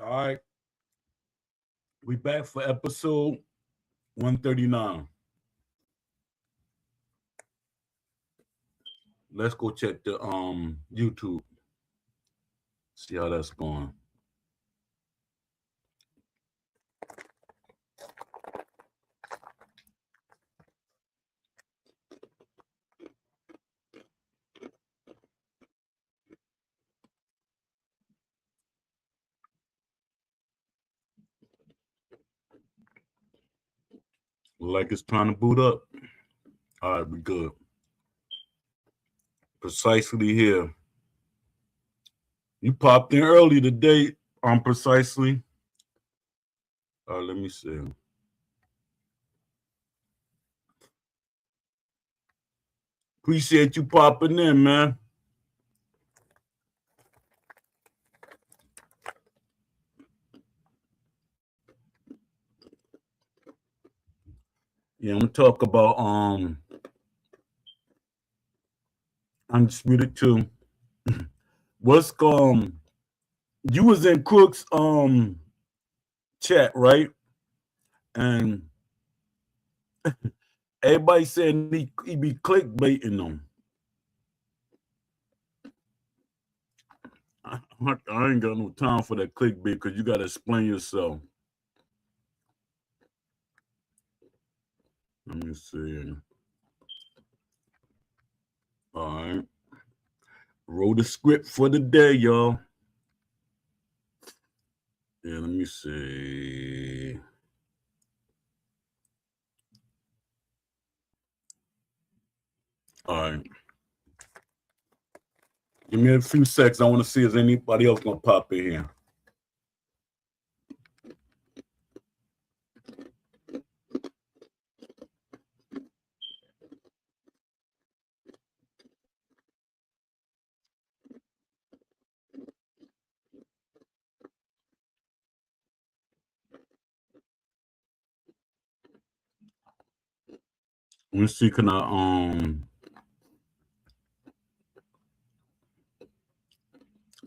All right, we back for episode 139. Let's go check the YouTube. See how that's going. Like it's trying to boot up. All right, we good. Precisely here. You popped in early today on Precisely. Let me see. Appreciate you popping in, man. Yeah, I'm gonna talk about Undisputed 2. What's you was in Crook's chat, right? And everybody saying he be clickbaiting them. I ain't got no time for that clickbait because you gotta explain yourself. Let me see. All right. Wrote a script for the day, y'all. Yeah, let me see. All right. Give me a few seconds. I want to see if anybody else gonna pop in here. Let me see, can I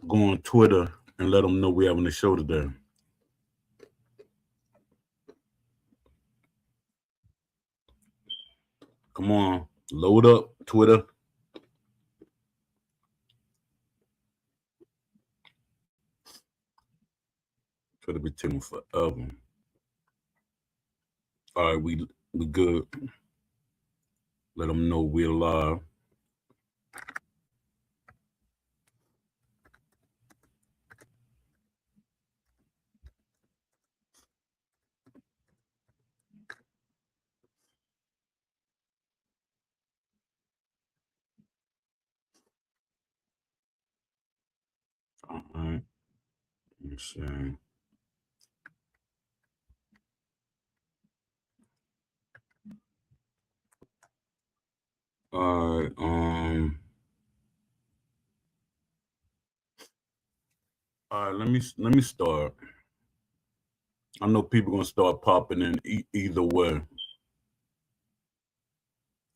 go on Twitter and let them know we're having a show today. Come on, load up Twitter. Twitter be taking forever. All right, we good. Let them know we're live. All right. Let's see. All right. All right. Let me start. I know people gonna start popping in either way.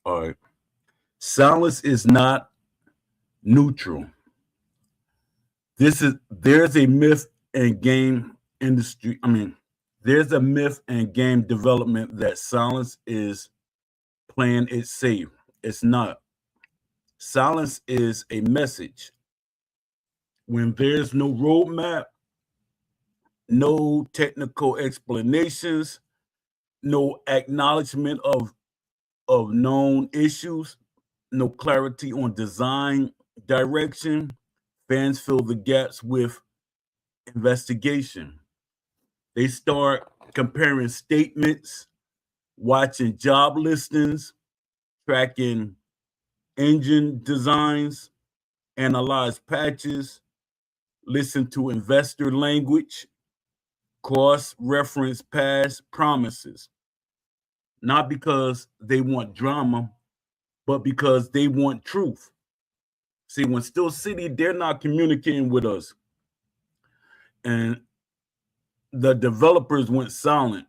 All right. Silence is not neutral. There's a myth in game industry. There's a myth in game development that silence is playing it safe. It's not. Silence is a message. When there's no roadmap, no technical explanations, no acknowledgement of known issues, no clarity on design direction, fans fill the gaps with investigation. They start comparing statements, watching job listings, tracking engine designs, analyze patches, listen to investor language, cross reference past promises. Not because they want drama, but because they want truth. See, when Still City, they're not communicating with us. And the developers went silent,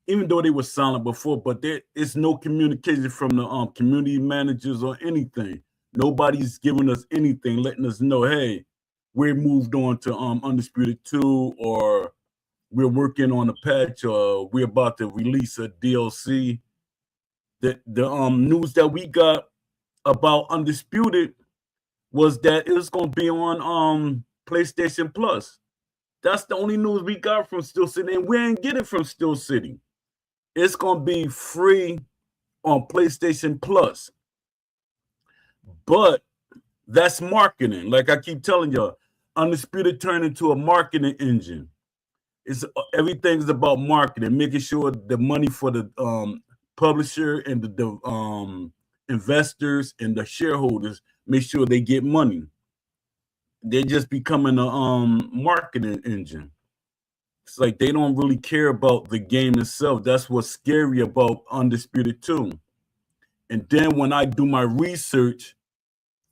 even though they were silent before, but there is no communication from the community managers or anything. Nobody's giving us anything, letting us know, hey, we're moved on to Undisputed 2, or we're working on a patch, or we're about to release a DLC. The news that we got about Undisputed was that it's gonna be on PlayStation Plus. That's the only news we got from Steel City, and we ain't get it from Steel City. It's gonna be free on PlayStation Plus. But that's marketing. Like I keep telling y'all, Undisputed turned into a marketing engine. It's everything's about marketing, making sure the money for the publisher and the investors and the shareholders make sure they get money. They're just becoming a marketing engine. It's like they don't really care about the game itself. That's what's scary about Undisputed 2. And then when I do my research,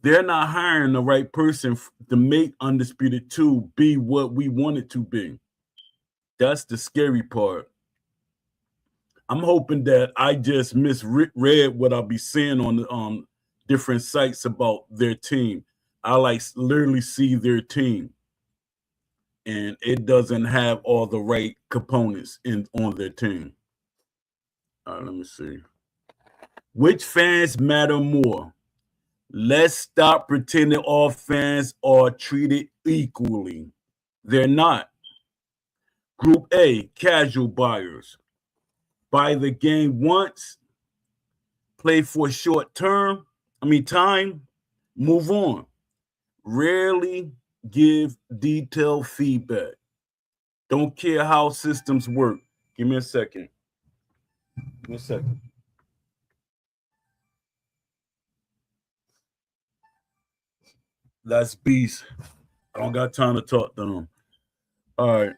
they're not hiring the right person to make Undisputed 2 be what we want it to be. That's the scary part. I'm hoping that I just misread what I'll be seeing on different sites about their team. I like literally see their team, and it doesn't have all the right components on their team. All right, let me see. Which fans matter more? Let's stop pretending all fans are treated equally. They're not. Group A, casual buyers. Buy the game once, play for a short time, move on. Rarely give detailed feedback. Don't care how systems work. Give me a second. Give me a second. That's Beast. I don't got time to talk to them. All right.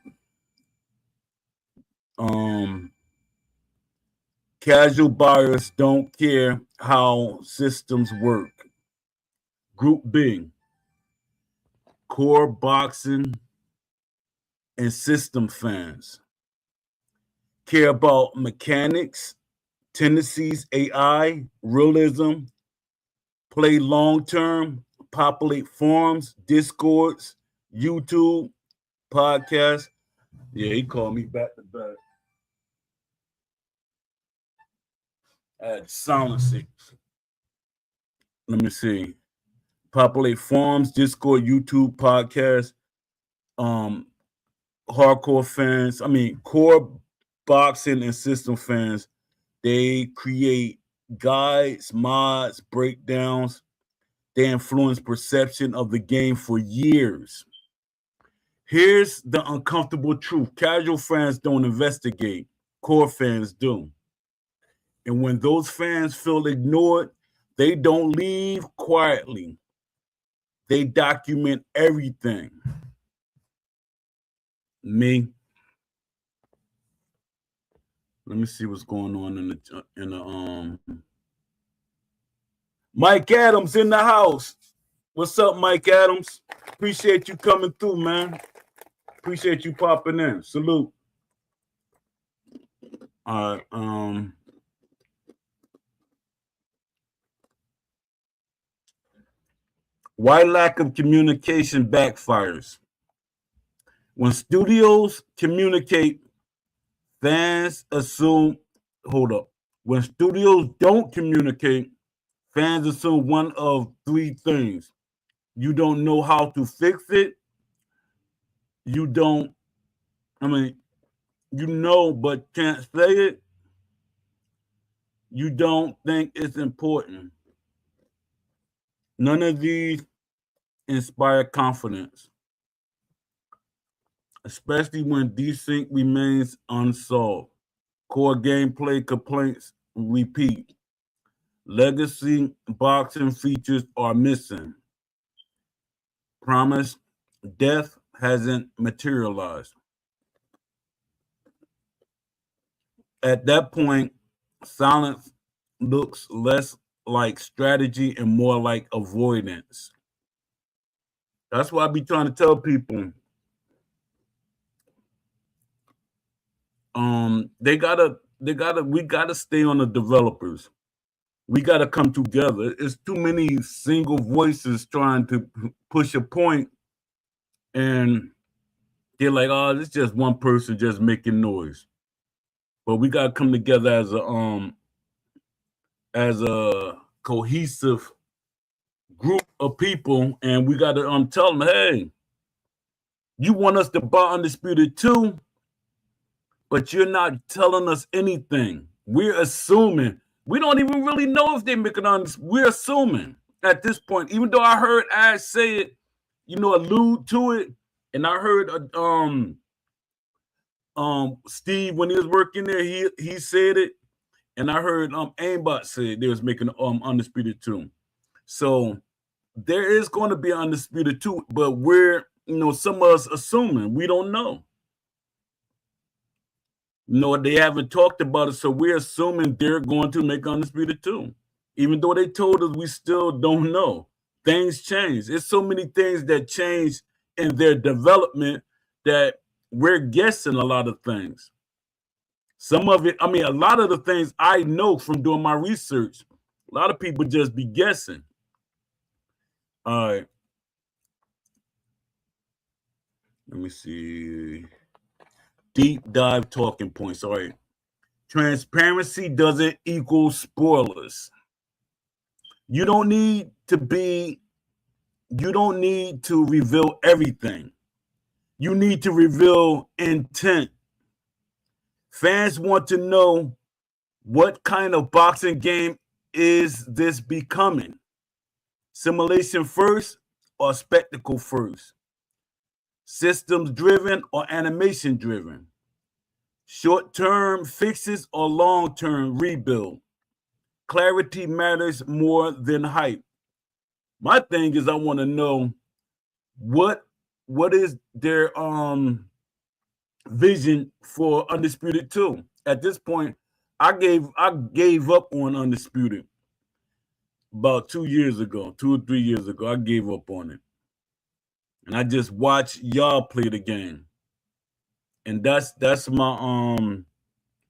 Casual buyers don't care how systems work. Group B, core boxing and system fans. Care about mechanics, tendencies, AI, realism, play long term, populate forums, discords, YouTube, podcasts. Yeah, he called me back to back. I had to silence it. Let me see. Populate forums, Discord, YouTube, podcast. Hardcore fans. Core boxing and system fans. They create guides, mods, breakdowns. They influence perception of the game for years. Here's the uncomfortable truth. Casual fans don't investigate. Core fans do. And when those fans feel ignored, they don't leave quietly. They document everything. Me. Let me see what's going on in the Mike Adams in the house. What's up, Mike Adams? Appreciate you coming through, man. Appreciate you popping in. Salute. All right. Why lack of communication backfires? When studios communicate, fans assume. Hold up. When studios don't communicate, fans assume one of three things. You don't know how to fix it. You don't, you know, but can't say it. You don't think it's important. None of these inspire confidence, especially when desync remains unsolved. Core gameplay complaints repeat. Legacy boxing features are missing. Promise death hasn't materialized. At that point, silence looks less like strategy and more like avoidance. That's why I be trying to tell people. We gotta stay on the developers. We gotta come together. It's too many single voices trying to push a point, and they're like, oh, it's just one person just making noise. But we gotta come together as a cohesive group of people, and we gotta tell them, hey, you want us to buy Undisputed too, but you're not telling us anything. We're assuming. We don't even really know if they make it on. We're assuming at this point, even though I heard Ash say it, allude to it, and I heard Steve when he was working there, he said it, and I heard Aimbot say they was making Undisputed 2. So there is going to be Undisputed 2, but we're some of us assuming, we don't know. They haven't talked about it, so we're assuming they're going to make Undisputed 2. Even though they told us, we still don't know. Things change. There's so many things that change in their development that we're guessing a lot of things. Some of it, a lot of the things I know from doing my research, a lot of people just be guessing. All right. Let me see. Deep dive talking points. All right. Transparency doesn't equal spoilers. You don't need to reveal everything. You need to reveal intent. Fans want to know, what kind of boxing game is this becoming? Simulation first or spectacle first? Systems driven or animation driven? Short-term fixes or long-term rebuild? Clarity matters more than hype. My thing is, I want to know what is their vision for Undisputed 2. At this point, I gave up on Undisputed about 2 years ago, 2 or 3 years ago. I gave up on it, and I just watched y'all play the game, and that's my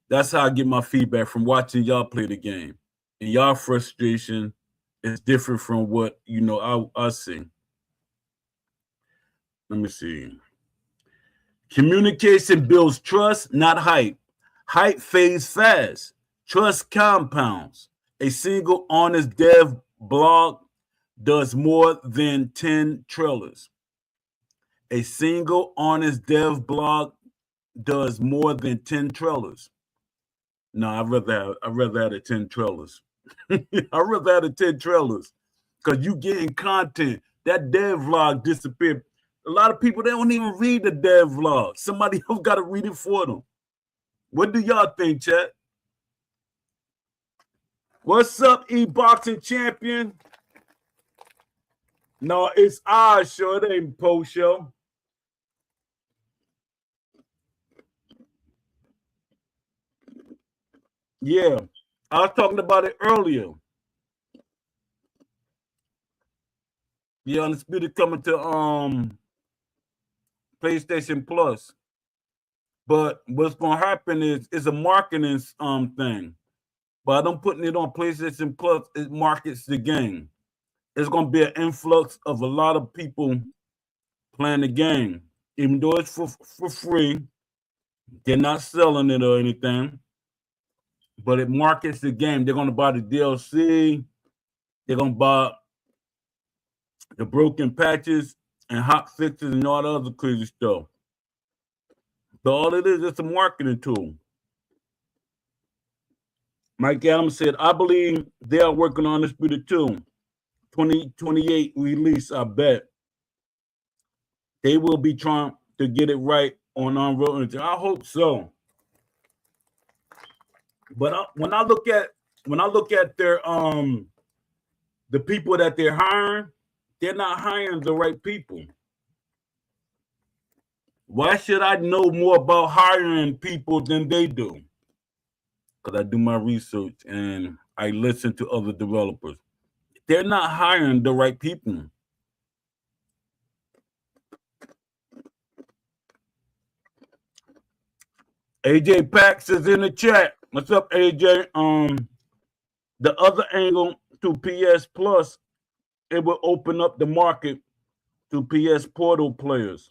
that's how I get my feedback, from watching y'all play the game. And y'all frustration is different from what I see. Let me see. Communication builds trust, not hype. Hype fades fast. Trust compounds. A single honest dev blog does more than 10 trailers. A single honest dev blog does more than 10 trailers. No, I'd rather have 10 trailers. I'd rather have 10 trailers, because you getting content. That dev vlog disappeared. A lot of people, they don't even read the dev vlog. Somebody else got to read it for them. What do y'all think, chat? What's up, E-Boxing Champion? No, it's our show. It ain't post show. Yeah, I was talking about it earlier. Yeah, Undisputed coming to PlayStation Plus. But what's gonna happen is it's a marketing thing. By them putting it on PlayStation Plus, it markets the game. It's gonna be an influx of a lot of people playing the game. Even though it's for free, they're not selling it or anything. But it markets the game. They're gonna buy the DLC, they're gonna buy the broken patches and hot fixes and all the other crazy stuff. So all it is, it's a marketing tool. Mike Adams said, I believe they are working on Undisputed 2. 2028 release, I bet. They will be trying to get it right on Unreal. I hope so. But when I look at their the people that they're hiring, they're not hiring the right people. Why should I know more about hiring people than they do? Because I do my research and I listen to other developers. They're not hiring the right people. AJ Pax is in the chat. What's up, AJ? The other angle to PS Plus, it will open up the market to PS Portal players,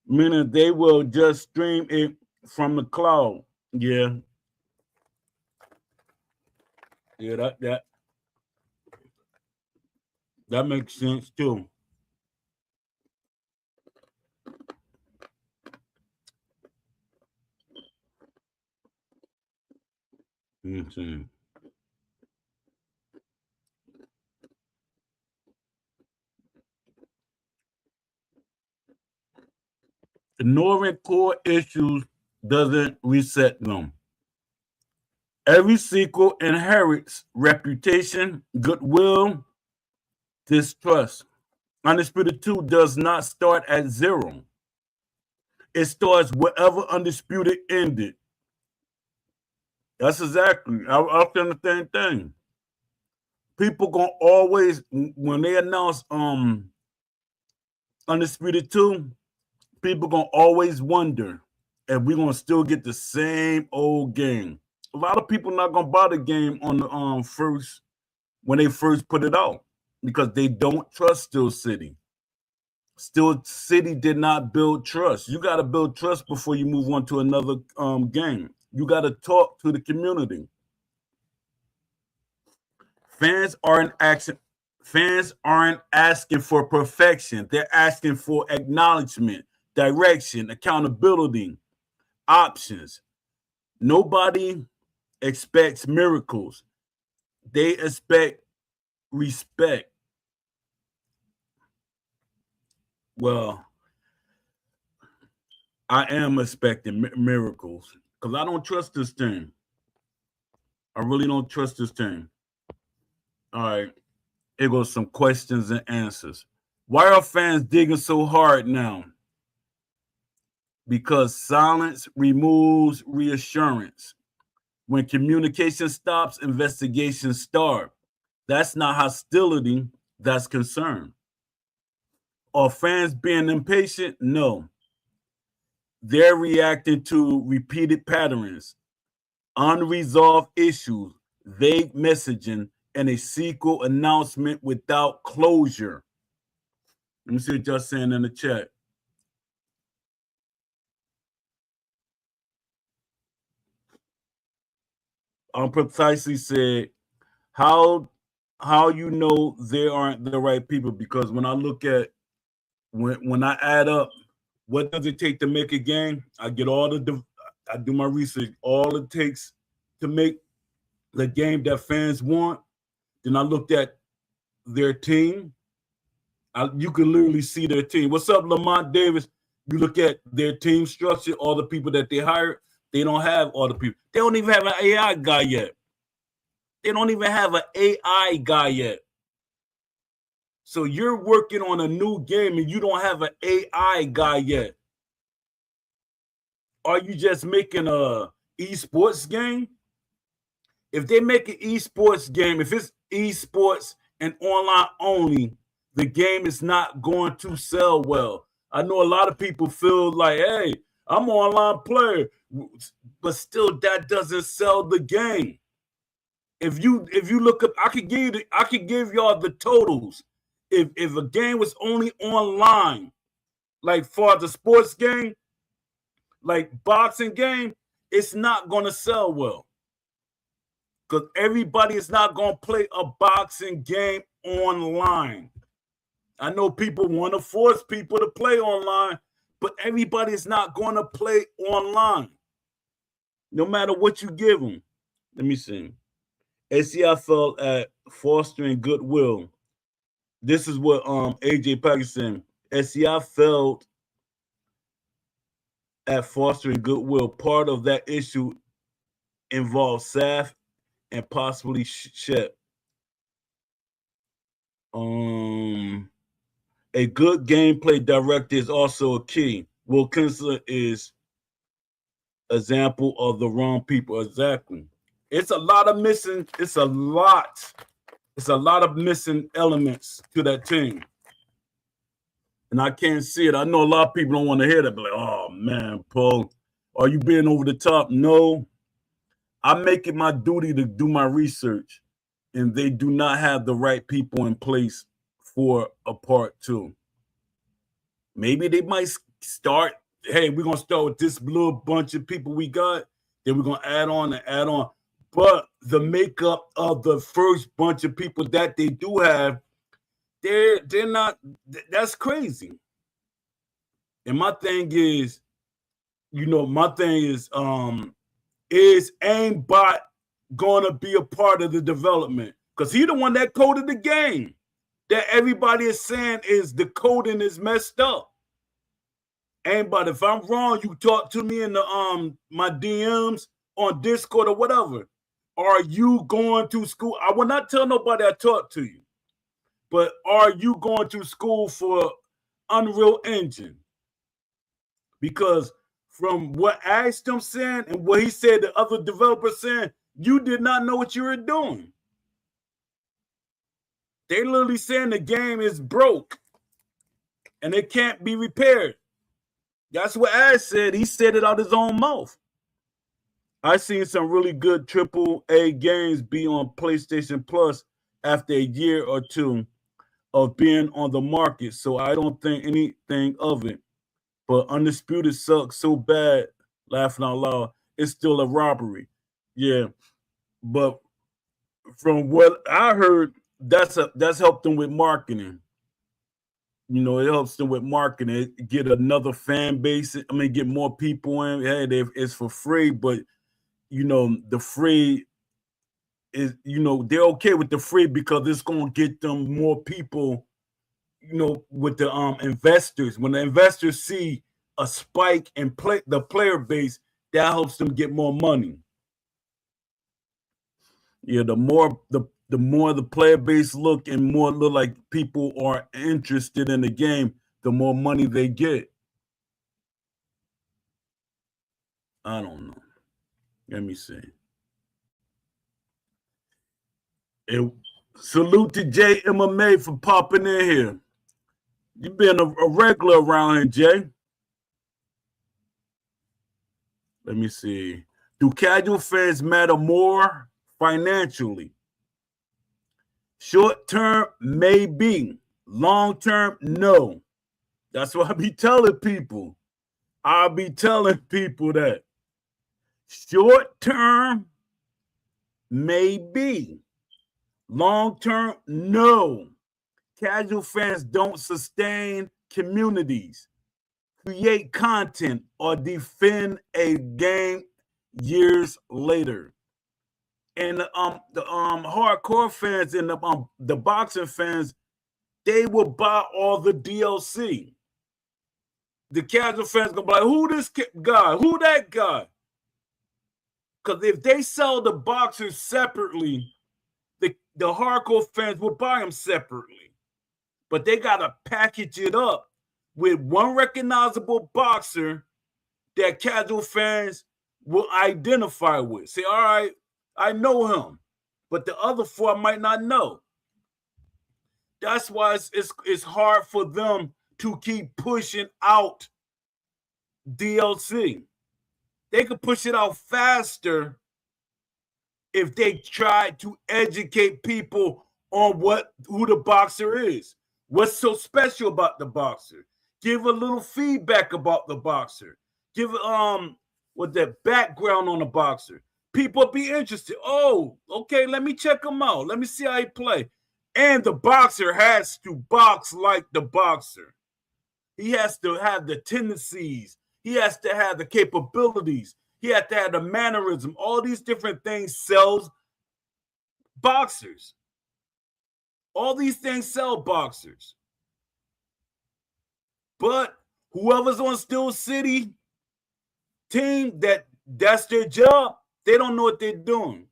meaning they will just stream it from the cloud. Yeah, yeah, that makes sense too. Mhm. Ignoring core issues doesn't reset them. Every sequel inherits reputation, goodwill, distrust. Undisputed 2 does not start at zero. It starts wherever Undisputed ended. That's exactly. I've done the same thing. People gonna always, when they announce Undisputed 2, people gonna always wonder if we're gonna still get the same old game. A lot of people not gonna buy the game on the first when they first put it out because they don't trust Steel City. Steel City did not build trust. You got to build trust before you move on to another game. You got to talk to the community. Fans aren't action. Fans aren't asking for perfection. They're asking for acknowledgement, direction, accountability, options. Nobody expects miracles. They expect respect. Well, I am expecting miracles because I don't trust this team. I really don't trust this team. All right, here goes some questions and answers. Why are fans digging so hard now? Because silence removes reassurance. When communication stops, investigations start. That's not hostility, that's concern. Are fans being impatient? No. They're reacting to repeated patterns, unresolved issues, vague messaging, and a sequel announcement without closure. Let me see what y'all saying in the chat. Precisely said, how you know they aren't the right people? Because when I look at when I add up what does it take to make a game, I get I do my research. All it takes to make the game that fans want. Then I looked at their team. You can literally see their team. What's up, Lamont Davis? You look at their team structure, all the people that they hired. They don't have all the people. They don't even have an AI guy yet. They don't even have an AI guy yet. So you're working on a new game and you don't have an AI guy yet. Are you just making a esports game? If they make an esports game, if it's esports and online only, the game is not going to sell well. I know a lot of people feel like, hey, I'm an online player, but still that doesn't sell the game. If you look up, I could give y'all the totals. If a game was only online, like for the sports game, like boxing game, it's not gonna sell well. Because everybody is not gonna play a boxing game online. I know people want to force people to play online, but everybody is not gonna play online. No matter what you give them. Let me see. ACI felt at fostering goodwill. This is what AJ Pakistan. SCI failed at fostering goodwill. Part of that issue involved SAF and possibly Shep. A good gameplay director is also a key. Will Kinsler is example of the wrong people. Exactly. It's a lot of missing. It's a lot of missing elements to that team. And I can't see it. I know a lot of people don't want to hear that, but like, oh man, Paul, are you being over the top? No. I'm making my duty to do my research, and they do not have the right people in place for a part two. Maybe they might start, hey, we're going to start with this little bunch of people we got, then we're going to add on and add on. But the makeup of the first bunch of people that they do have, they're not, that's crazy. And my thing is, is Aimbot going to be a part of the development? Because he's the one that coded the game that everybody is saying is the coding is messed up. Aimbot, if I'm wrong, you talk to me in the my DMs on Discord or whatever. Are you going to school? I will not tell nobody I talked to you, but are you going to school for Unreal Engine? Because from what Ashton saying and what he said the other developers saying, you did not know what you were doing. They literally saying the game is broke and it can't be repaired. That's what Ash said. He said it out his own mouth. I've seen some really good AAA games be on PlayStation Plus after a year or two of being on the market, so I don't think anything of it. But Undisputed sucks so bad, laughing out loud, it's still a robbery. Yeah, but from what I heard, that's helped them with marketing. It helps them with marketing. Get another fan base. I mean, get more people in. Hey, it's for free, but the free is, they're okay with the free because it's going to get them more people, with the investors. When the investors see a spike in the player base, that helps them get more money. Yeah, the more the player base look like people are interested in the game, the more money they get. I don't know. Let me see. Salute to Jay MMA for popping in here. You've been a regular around here, Jay. Let me see. Do casual fans matter more financially? Short term, maybe. Long term, no. That's what I be telling people. I'll be telling people that. Short term, maybe. Long term, no. Casual fans don't sustain communities, create content, or defend a game years later. And the hardcore fans and the boxing fans, they will buy all the DLC. The casual fans gonna be like, who this guy? Who that guy? Because if they sell the boxers separately, the hardcore fans will buy them separately. But they gotta package it up with one recognizable boxer that casual fans will identify with. Say, all right, I know him, but the other four I might not know. That's why it's hard for them to keep pushing out DLC. They could push it out faster if they try to educate people on who the boxer is. What's so special about the boxer? Give a little feedback about the boxer. Give with that background on the boxer. People be interested. Oh, okay, let me check him out. Let me see how he play. And the boxer has to box like the boxer. He has to have the tendencies. He has to have the capabilities. He has to have the mannerism. All these different things sells boxers. All these things sell boxers. But whoever's on Steel City team, that's their job, they don't know what they're doing.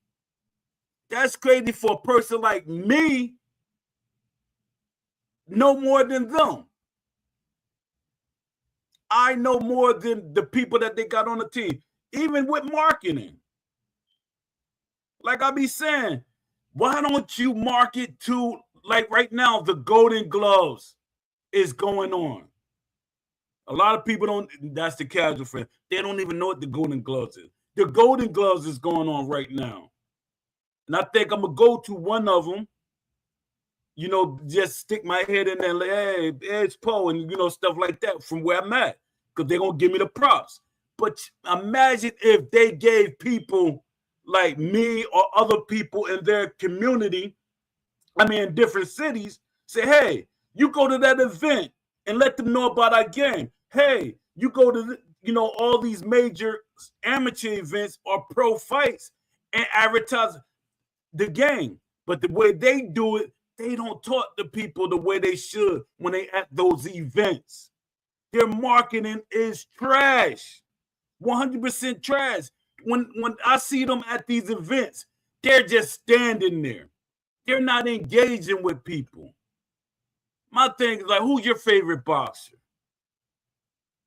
That's crazy for a person like me, no more than them. I know more than the people that they got on the team, even with marketing. Like I be saying, why don't you market to, like right now, the Golden Gloves is going on. A lot of people don't, that's the casual fan. They don't even know what the Golden Gloves is. The Golden Gloves is going on right now. And I think I'm going to go to one of them, just stick my head in there and like, hey, it's Poe, and stuff like that from where I'm at, because they're gonna give me the props. But imagine if they gave people like me or other people in their community, in different cities, say, hey, you go to that event and let them know about our game. Hey, you go to all these major amateur events or pro fights and advertise the game. But the way they do it, they don't talk to people the way they should when they at those events. Their marketing is trash, 100% trash. When I see them at these events, they're just standing there. They're not engaging with people. My thing is like, who's your favorite boxer?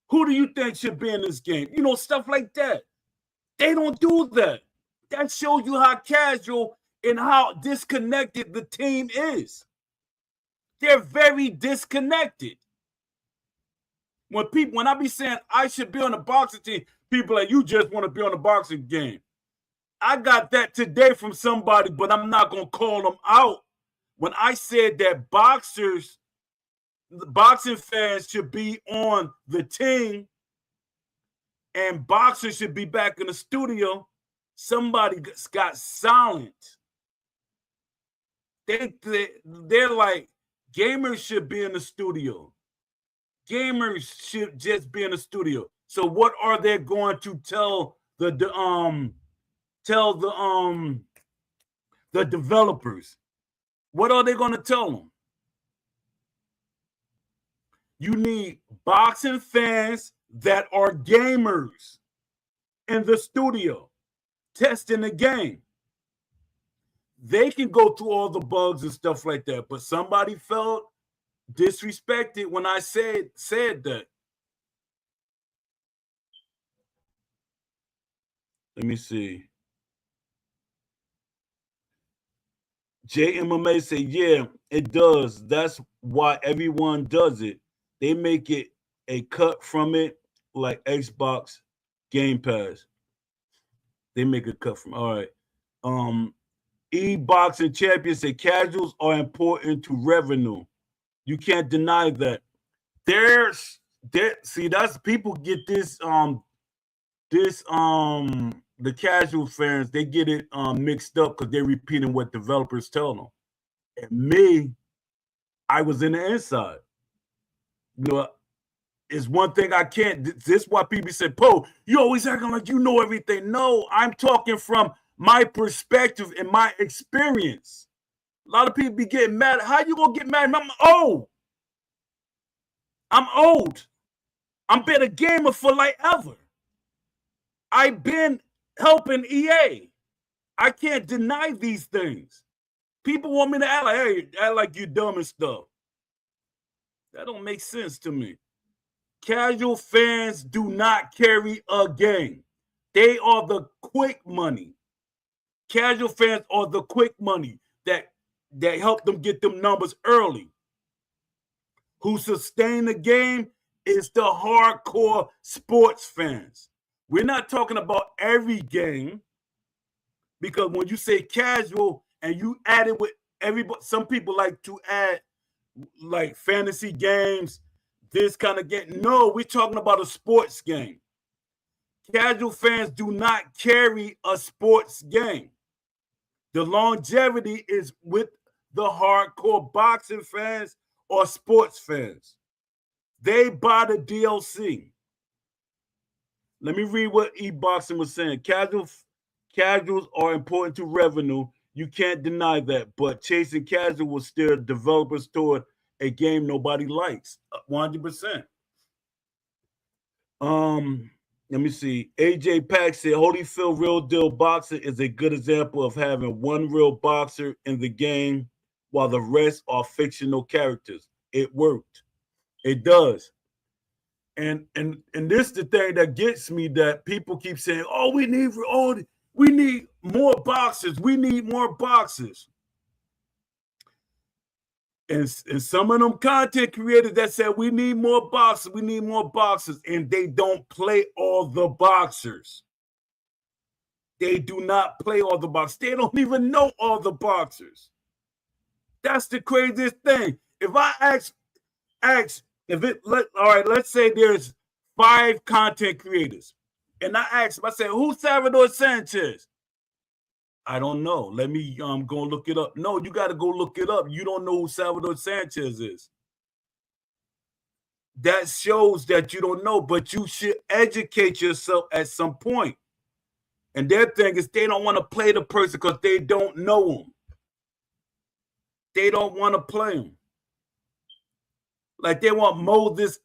Who do you think should be in this game? Stuff like that. They don't do that. That shows you how casual and how disconnected the team is. They're very disconnected. When I be saying I should be on the boxing team, people are like, you just want to be on the boxing game. I got that today from somebody, but I'm not going to call them out. When I said that boxing fans should be on the team and boxers should be back in the studio, somebody got silent. They're like, gamers should be in the studio. Gamers should just be in the studio. So what are they going to tell the developers? What are they going to tell them? You need boxing fans that are gamers in the studio testing the game. They can go through all the bugs and stuff like that, but somebody felt disrespected when I said that. Let me see. JMMA say, yeah, it does. That's why everyone does it. They make it a cut from it, like Xbox Game Pass. They make a cut from. All right. E-boxing champions say casuals are important to revenue. You can't deny that. See, that's people get this the casual fans, they get it mixed up because they're repeating what developers tell them. And me, I was in the inside. It's one thing I can't. This is why people say, Poe, you always acting like you know everything. No, I'm talking from my perspective and my experience. A lot of people be getting mad. How you gonna get mad? I'm old. I've been a gamer for like ever. I've been helping EA. I can't deny these things. People want me to act like, hey, act like you dumb and stuff. That don't make sense to me. Casual fans do not carry a game. They are the quick money. Casual fans are the quick money that help them get them numbers early. Who sustain the game is the hardcore sports fans. We're not talking about every game, because when you say casual and you add it with everybody, some people like to add like fantasy games, this kind of game. No, we're talking about a sports game. Casual fans do not carry a sports game. The longevity is with the hardcore boxing fans or sports fans. They buy the DLC. Let me read what E-Boxing was saying. Casuals are important to revenue. You can't deny that. But chasing casual will steer developers toward a game nobody likes. 100%. Let me see. AJ Pack said, Holyfield Real Deal Boxing is a good example of having one real boxer in the game while the rest are fictional characters. It worked. It does. And this is the thing that gets me, that people keep saying, oh, we need more boxers. We need more boxers. And some of them content creators that said we need more boxers, and they don't play all the boxers. They do not play all the boxers. They don't even know all the boxers. That's the craziest thing. If I ask, all right, let's say there's 5 content creators, and I ask them, I say, who's Salvador Sanchez? I don't know. Let me go look it up. No, you got to go look it up. You don't know who Salvador Sanchez is. That shows that you don't know, but you should educate yourself at some point. And their thing is they don't want to play the person because they don't know him. They don't want to play him. Like they want Moses.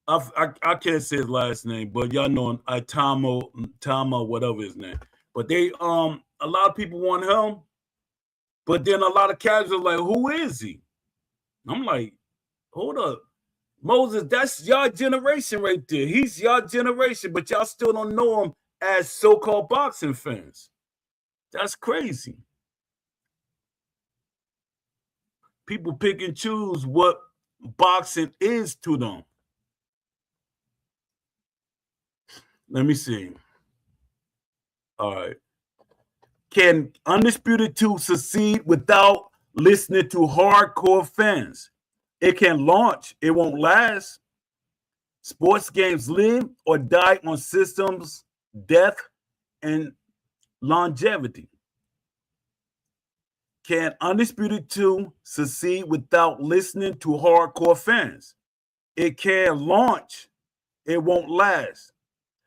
I can't say his last name, but y'all know him. Tama, whatever his name. But they a lot of people want him, but then a lot of casuals are like, who is he? I'm like, hold up. Moses, that's your generation right there. He's your generation, but y'all still don't know him as so-called boxing fans. That's crazy. People pick and choose what boxing is to them. Let me see. All right. Can Undisputed 2 succeed without listening to hardcore fans? It can launch. It won't last. Sports games live or die on systems, death, and longevity. Can Undisputed 2 succeed without listening to hardcore fans? It can launch. It won't last.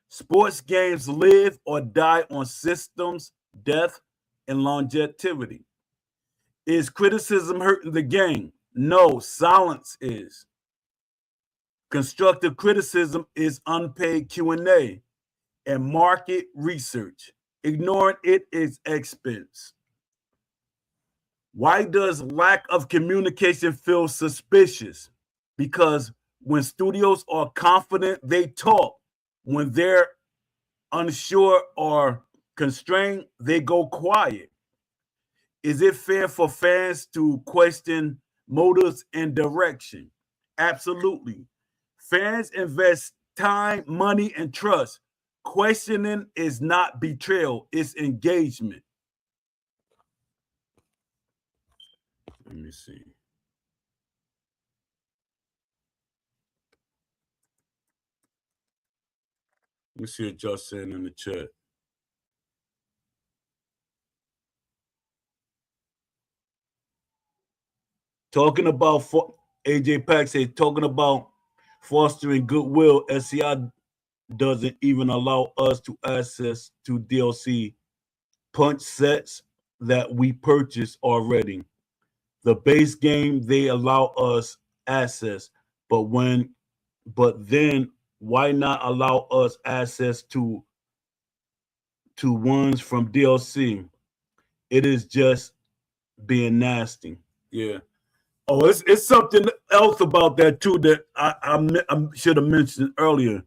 Sports games live or die on systems, death, and longevity. Is criticism hurting the game? No, silence is. Constructive criticism is unpaid Q&A and market research. Ignoring it is expense. Why does lack of communication feel suspicious? Because when studios are confident, they talk. When they're unsure or constrained, they go quiet. Is it fair for fans to question motives and direction? Absolutely. Fans invest time, money, and trust. Questioning is not betrayal, it's engagement. Let me see. Let me see what y'all saying in the chat. Talking about AJ Pack says, talking about fostering goodwill, SCI doesn't even allow us to access to DLC punch sets that we purchased already. The base game they allow us access, but then why not allow us access to ones from DLC? It is just being nasty. Yeah. Oh, it's something else about that too that I should have mentioned earlier.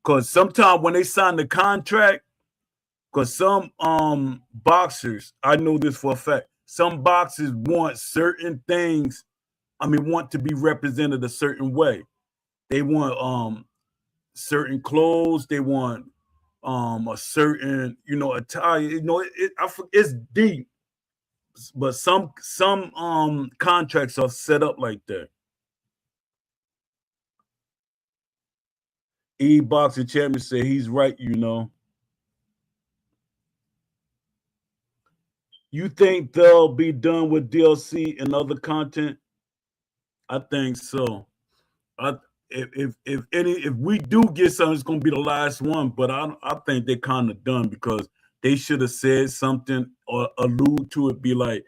Because sometimes when they sign the contract, because some boxers, I know this for a fact, some boxers want certain things. Want to be represented a certain way. They want certain clothes. They want a certain attire. It's deep, but some contracts are set up like that. Boxing Champion said he's right. You think they'll be done with DLC and other content? I think so. If we do get something, it's gonna be the last one. But I think they're kind of done because they should have said something or allude to it. Be like,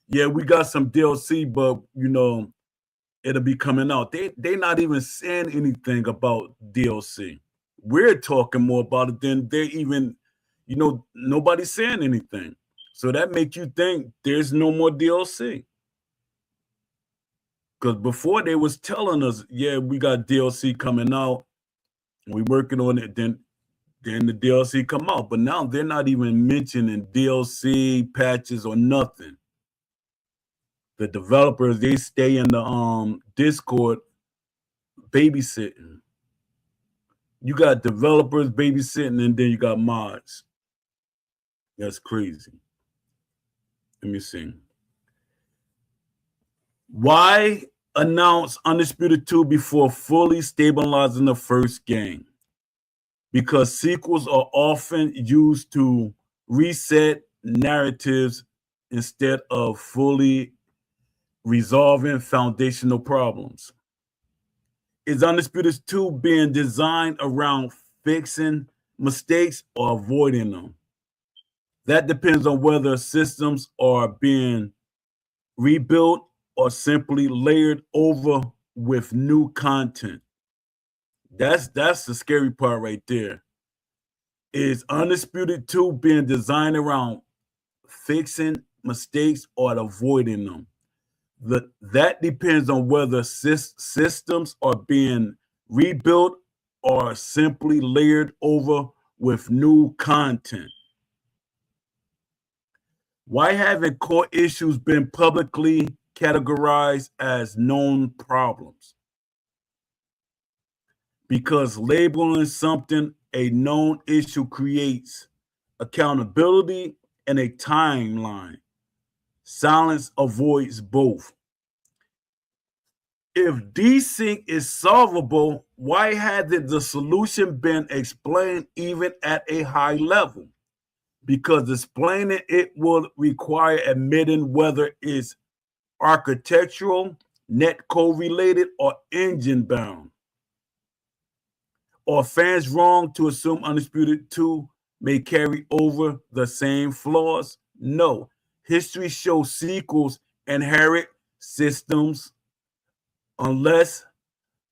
yeah, we got some DLC, but it'll be coming out. They not even saying anything about DLC. We're talking more about it than they even, nobody's saying anything. So that makes you think there's no more DLC. Because before they was telling us, yeah, we got DLC coming out. We working on it. Then the DLC come out. But now they're not even mentioning DLC patches or nothing. The developers, they stay in the Discord babysitting. You got developers babysitting, and then you got mods. That's crazy. Let me see. Why announce Undisputed 2 before fully stabilizing the first game? Because sequels are often used to reset narratives instead of fully resolving foundational problems. Is Undisputed 2 being designed around fixing mistakes or avoiding them? That depends on whether systems are being rebuilt or simply layered over with new content. That's the scary part right there. Is Undisputed 2 being designed around fixing mistakes or avoiding them? That depends on whether systems are being rebuilt or simply layered over with new content. Why haven't core issues been publicly categorized as known problems? Because labeling something a known issue creates accountability and a timeline. Silence avoids both. If desync is solvable, why hasn't the solution been explained even at a high level? Because explaining it will require admitting whether it's architectural, netcode related, or engine bound. Are fans wrong to assume Undisputed 2 may carry over the same flaws? No. History shows sequels inherit systems unless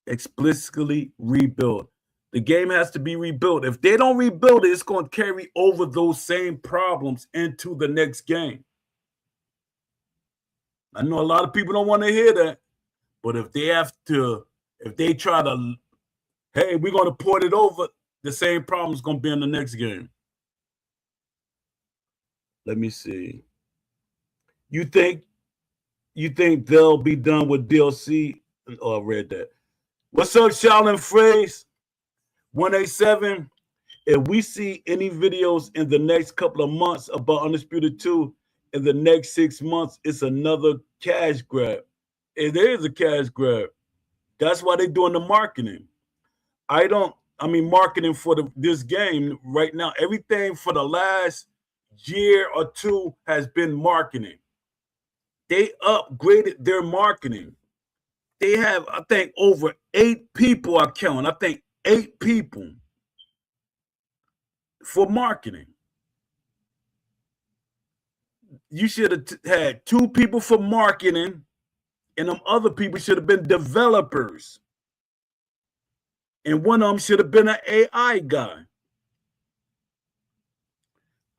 explicitly rebuilt. The game has to be rebuilt. If they don't rebuild it, it's going to carry over those same problems into the next game. I know a lot of people don't want to hear that, but if they try to, hey, we're going to port it over, the same problem is going to be in the next game. Let me see. You think they'll be done with DLC? Oh, I read that. What's up, Shaolin Phrase? 187. If we see any videos in the next couple of months about Undisputed 2 in the next 6 months, it's another cash grab. It is a cash grab. That's why they're doing the marketing. Marketing for this game right now. Everything for the last year or two has been marketing. They upgraded their marketing. They have, I think, over 8 people are counting. I think 8 people for marketing. You should have had 2 people for marketing, and them other people should have been developers. And one of them should have been an AI guy.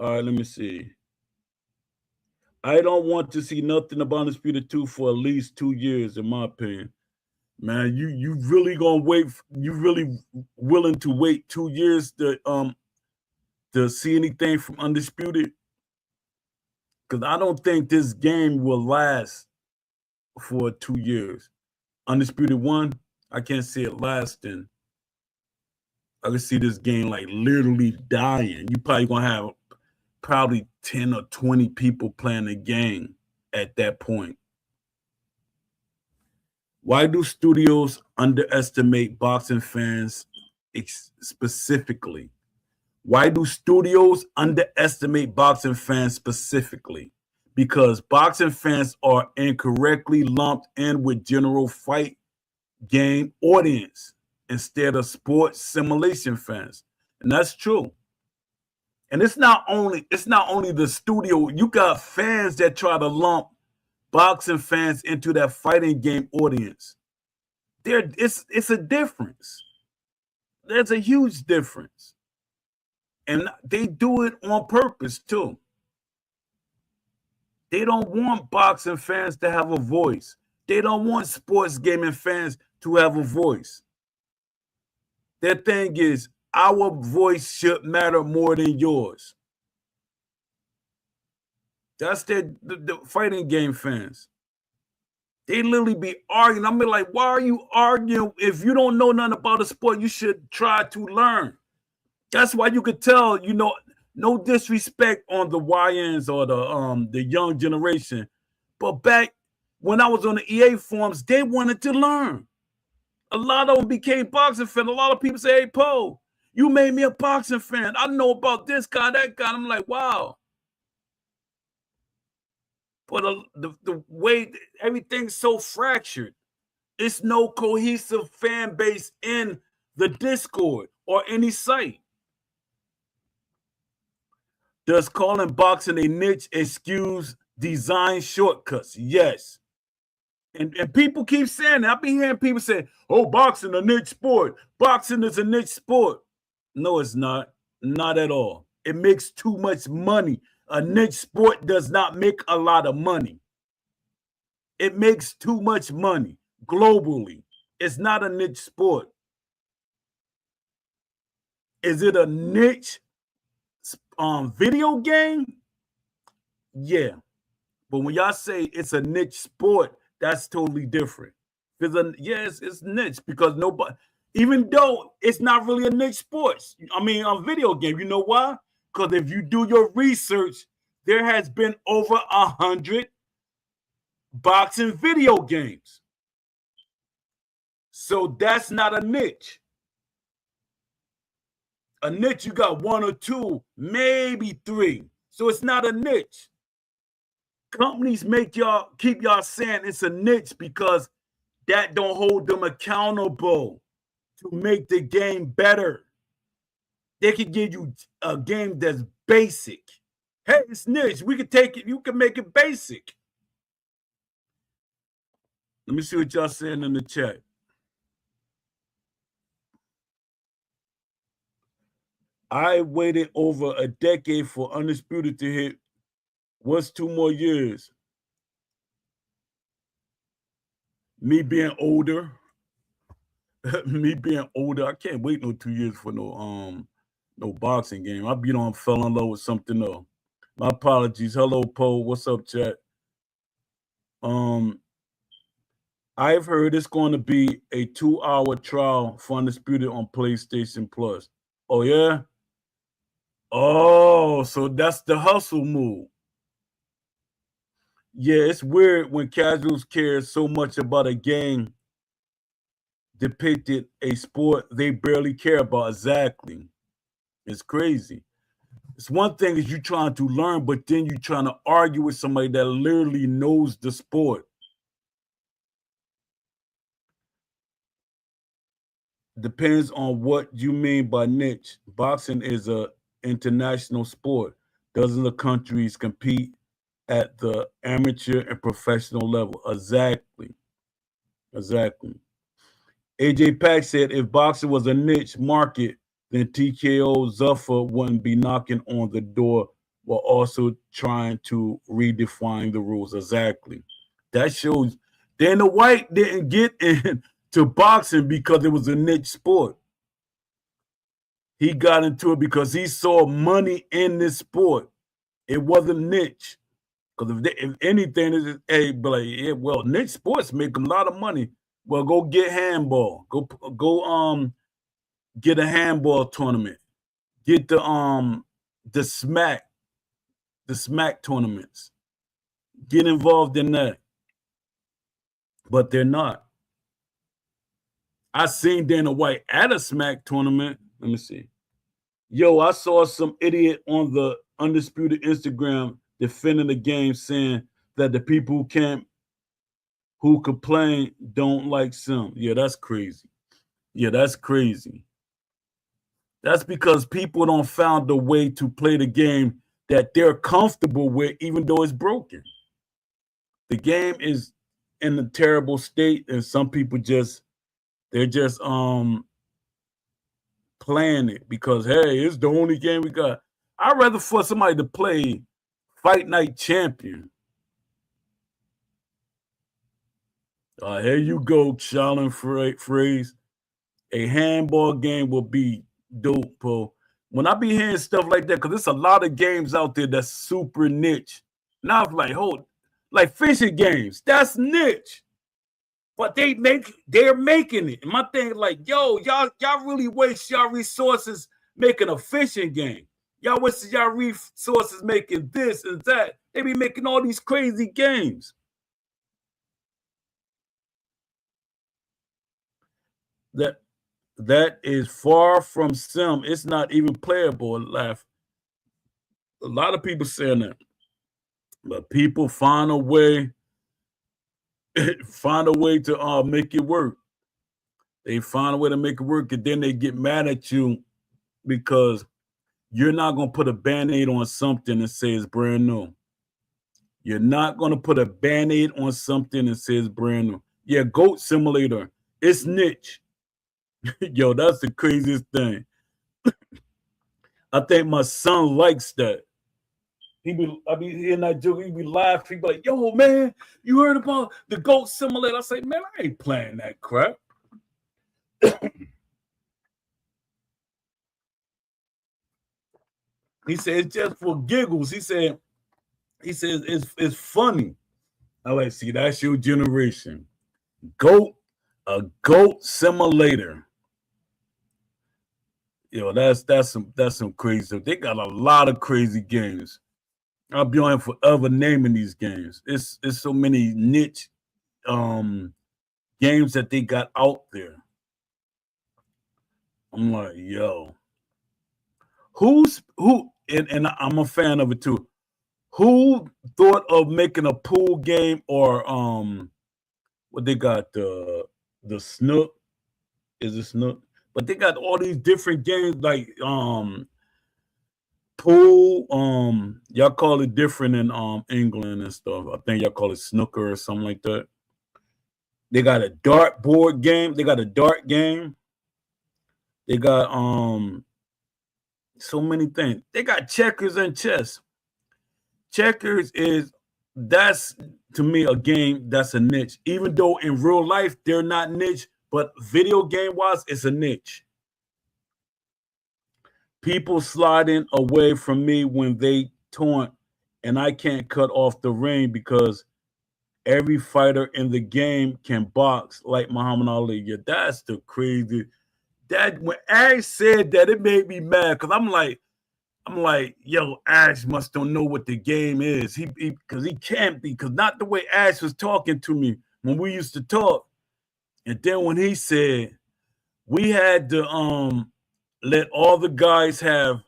All right, let me see. I don't want to see nothing about Undisputed 2 for at least 2 years, in my opinion. Man, you really gonna wait? You really willing to wait 2 years to see anything from Undisputed? Because I don't think this game will last for 2 years. Undisputed 1, I can't see it lasting. I can see this game like literally dying. You probably gonna have probably 10 or 20 people playing the game at that point. Why do studios underestimate boxing fans specifically? Why do studios underestimate boxing fans specifically? Because boxing fans are incorrectly lumped in with general fight game audience instead of sports simulation fans. And that's true. And it's not only the studio. You got fans that try to lump boxing fans into that fighting game audience. It's a difference. There's a huge difference. And they do it on purpose too. They don't want boxing fans to have a voice. They don't want sports gaming fans to have a voice. Their thing is, our voice should matter more than yours. That's the fighting game fans. They literally be arguing. I mean, like, why are you arguing? If you don't know nothing about the sport, you should try to learn. That's why you could tell, no disrespect on the YNs or the young generation. But back when I was on the EA forums, they wanted to learn. A lot of them became boxing fans. A lot of people say, hey, Poe, you made me a boxing fan. I know about this guy, that guy. I'm like, wow. But the way everything's so fractured, it's no cohesive fan base in the Discord or any site. Does calling boxing a niche excuse design shortcuts? Yes. And people keep saying that. I've been hearing people say, oh, boxing a niche sport. Boxing is a niche sport. No, it's not. Not at all. It makes too much money. A niche sport does not make a lot of money. It makes too much money globally. It's not a niche sport. Is it a niche video game? Yeah. But when y'all say it's a niche sport, that's totally different. Yes, it's niche because nobody, even though it's not really a niche sport. I mean, a video game. You know why? Because if you do your research, there has been over 100 boxing video games. So that's not a niche. A niche, you got 1 or 2, maybe 3. So it's not a niche. Companies keep y'all saying it's a niche because that don't hold them accountable to make the game better. They could give you a game that's basic. Hey, it's niche. We could take it. You can make it basic. Let me see what y'all saying in the chat. I waited over a decade for Undisputed to hit. What's 2 more years? Me being older. Me being older. I can't wait no 2 years for no boxing game. I fell in love with something else. My apologies. Hello, Poe. What's up, chat? I've heard it's going to be a 2-hour trial for Undisputed on PlayStation Plus. Oh, yeah? Oh, so that's the hustle move. Yeah, it's weird when casuals care so much about a game depicted a sport they barely care about. Exactly. It's crazy. It's one thing is you trying to learn, but then you trying to argue with somebody that literally knows the sport. Depends on what you mean by niche. Boxing is a international sport. Dozens of countries compete at the amateur and professional level. Exactly. AJ Pack said if boxing was a niche market, then TKO Zuffa wouldn't be knocking on the door while also trying to redefine the rules. Exactly. That shows Dana White didn't get into boxing because it was a niche sport. He got into it because he saw money in this sport. It wasn't niche. Because if anything, hey, but like, yeah, well, niche sports make a lot of money. Well, go get handball. Go get a handball tournament. Get the smack tournaments. Get involved in that. But they're not. I seen Dana White at a smack tournament. Let me see. Yo, I saw some idiot on the Undisputed Instagram defending the game, saying that the people who complain don't like Sim. Yeah, that's crazy. That's because people don't found a way to play the game that they're comfortable with, even though it's broken. The game is in a terrible state, and some people they're just playing it because, hey, it's the only game we got. I'd rather for somebody to play Fight Night Champion. Here you go, Shaolin Phrase. A handball game will be dope, Paul. When I be hearing stuff like that, because there's a lot of games out there that's super niche. Now I'm like, like fishing games, that's niche. But they're making it. And my thing is like, yo, y'all really waste y'all resources making a fishing game. Y'all waste y'all resources making this and that. They be making all these crazy games. that is far from sim. It's not even playable. Laugh. A lot of people saying that, but people find a way to make it work. They find a way to make it work, and then they get mad at you because you're not going to put a band-aid on something and say it's brand new. You're not going to put a band-aid on something and say it's brand new. Yeah, Goat Simulator, it's niche. Yo, that's the craziest thing. I think my son likes that. I be hearing that joke, he be laughing, he be like, yo, man, you heard about the Goat Simulator? I say, man, I ain't playing that crap. He said it's just for giggles. He says it's funny. I like, see, that's your generation. A Goat Simulator. Yo, that's some crazy stuff. They got a lot of crazy games. I'll be on forever naming these games. It's so many niche games that they got out there. I'm like, yo, who and I'm a fan of it too. Who thought of making a pool game or what they got, the Snook? Is it Snook? But they got all these different games like pool, y'all call it different in England and stuff. I think y'all call it snooker or something like that. They got a dart board game. They got a dart game. They got so many things. They got checkers and chess. Checkers that's to me a game that's a niche. Even though in real life they're not niche, but video game wise, it's a niche. People sliding away from me when they taunt, and I can't cut off the ring because every fighter in the game can box like Muhammad Ali. Yeah, that's the crazy. That when Ash said that, it made me mad because I'm like, yo, Ash must don't know what the game is. He because he can't be, because not the way Ash was talking to me when we used to talk. And then when he said we had to let all the guys have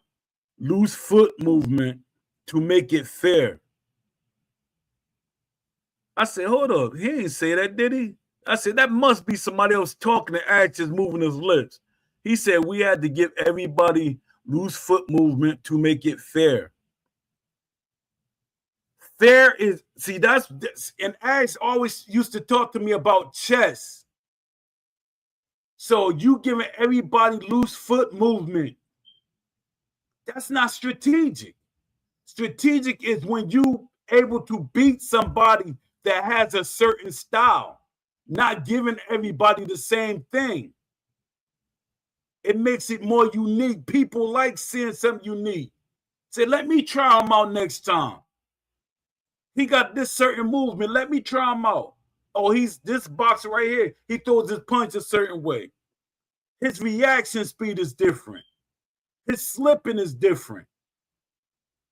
loose foot movement to make it fair. I said, hold up, he didn't say that, did he? I said, that must be somebody else talking and Ash just moving his lips. He said we had to give everybody loose foot movement to make it fair. Fair is, see, that's, and Ash always used to talk to me about chess. So you giving everybody loose foot movement. That's not strategic. Strategic is when you able to beat somebody that has a certain style, not giving everybody the same thing. It makes it more unique. People like seeing something unique. Say, let me try him out next time. He got this certain movement. Let me try him out. Oh, he's this boxer right here. He throws his punch a certain way. His reaction speed is different. His slipping is different.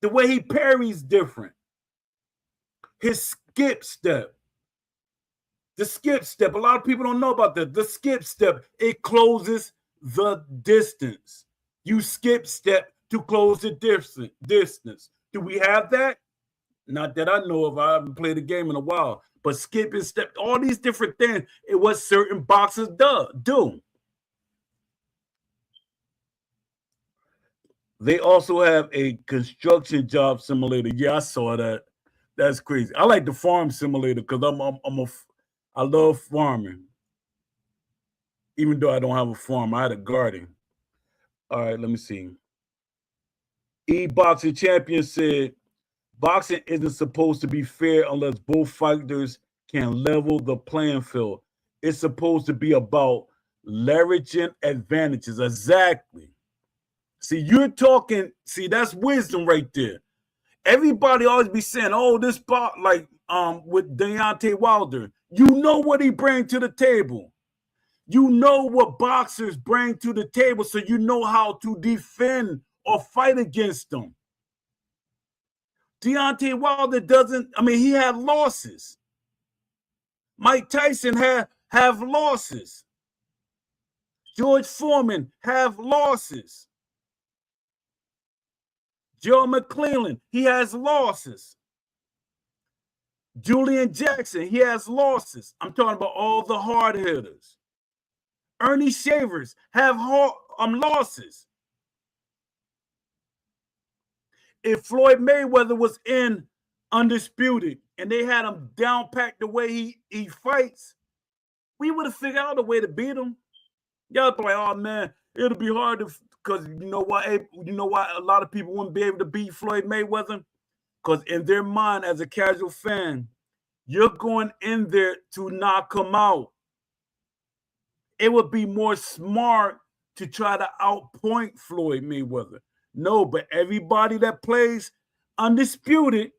The way he parries different. His skip step. The skip step. A lot of people don't know about that. The skip step, it closes the distance. You skip step to close the distance. Do we have that? Not that I know of. I haven't played the game in a while. But skip and step, all these different things, it what certain boxers do. They also have a construction job simulator. Yeah, I saw that. That's crazy. I like the farm simulator because I love farming. Even though I don't have a farm, I had a garden. All right, let me see. E-Boxing Champion said, boxing isn't supposed to be fair unless both fighters can level the playing field. It's supposed to be about leveraging advantages. Exactly. See, you're talking, see, that's wisdom right there. Everybody always be saying, oh, this spot, like with Deontay Wilder, you know what he brings to the table. You know what boxers bring to the table, so you know how to defend or fight against them. Deontay Wilder doesn't, I mean, he had losses. Mike Tyson have losses. George Foreman have losses. Joe McClellan, he has losses. Julian Jackson, he has losses. I'm talking about all the hard hitters. Ernie Shavers have losses. If Floyd Mayweather was in Undisputed and they had him down packed the way he fights, we would have figured out a way to beat him. Y'all be like, oh man, it'll be hard to, because you know why a lot of people wouldn't be able to beat Floyd Mayweather? Because in their mind, as a casual fan, you're going in there to knock him out. It would be more smart to try to outpoint Floyd Mayweather. No, but everybody that plays Undisputed,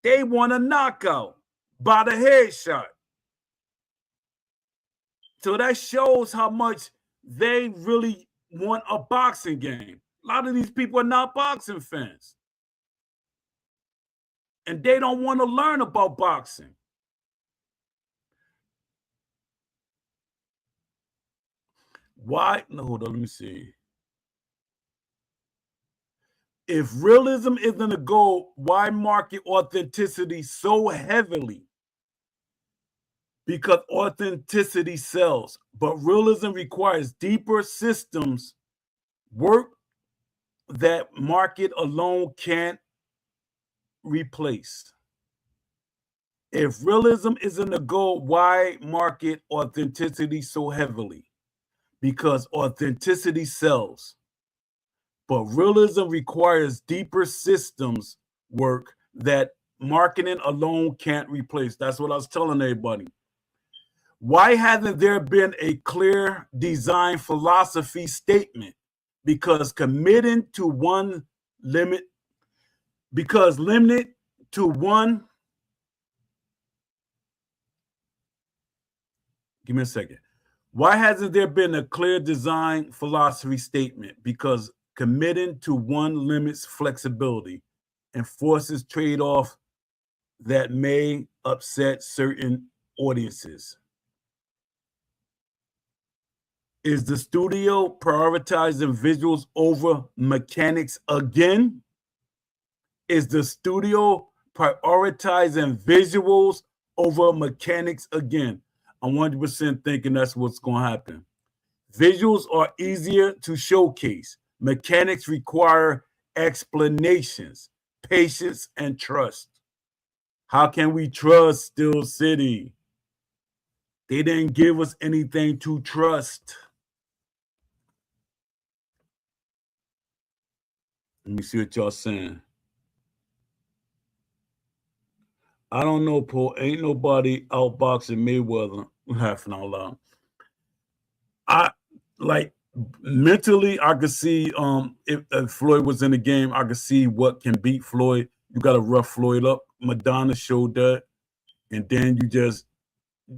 they want a knockout by the headshot. So that shows how much they really want a boxing game. A lot of these people are not boxing fans. And they don't want to learn about boxing. Why? No, hold on, let me see. If realism isn't a goal, why market authenticity so heavily? Because authenticity sells, but realism requires deeper systems work that market alone can't replace. If realism isn't a goal, why market authenticity so heavily? Because authenticity sells, but realism requires deeper systems work that marketing alone can't replace. That's what I was telling everybody. Why hasn't there been a clear design philosophy statement? Because limited to one. Give me a second. Why hasn't there been a clear design philosophy statement? Because committing to one limits flexibility and forces trade-off that may upset certain audiences. Is the studio prioritizing visuals over mechanics again? Is the studio prioritizing visuals over mechanics again? I'm 100% thinking that's what's going to happen. Visuals are easier to showcase. Mechanics require explanations, patience, and trust. How can we trust Steel City? They didn't give us anything to trust. Let me see what y'all saying. I don't know, Paul. Ain't nobody outboxing Mayweather. Laughing out loud. I like mentally, I could see if Floyd was in the game, I could see what can beat Floyd. You got to rough Floyd up. Madonna showed that, and then you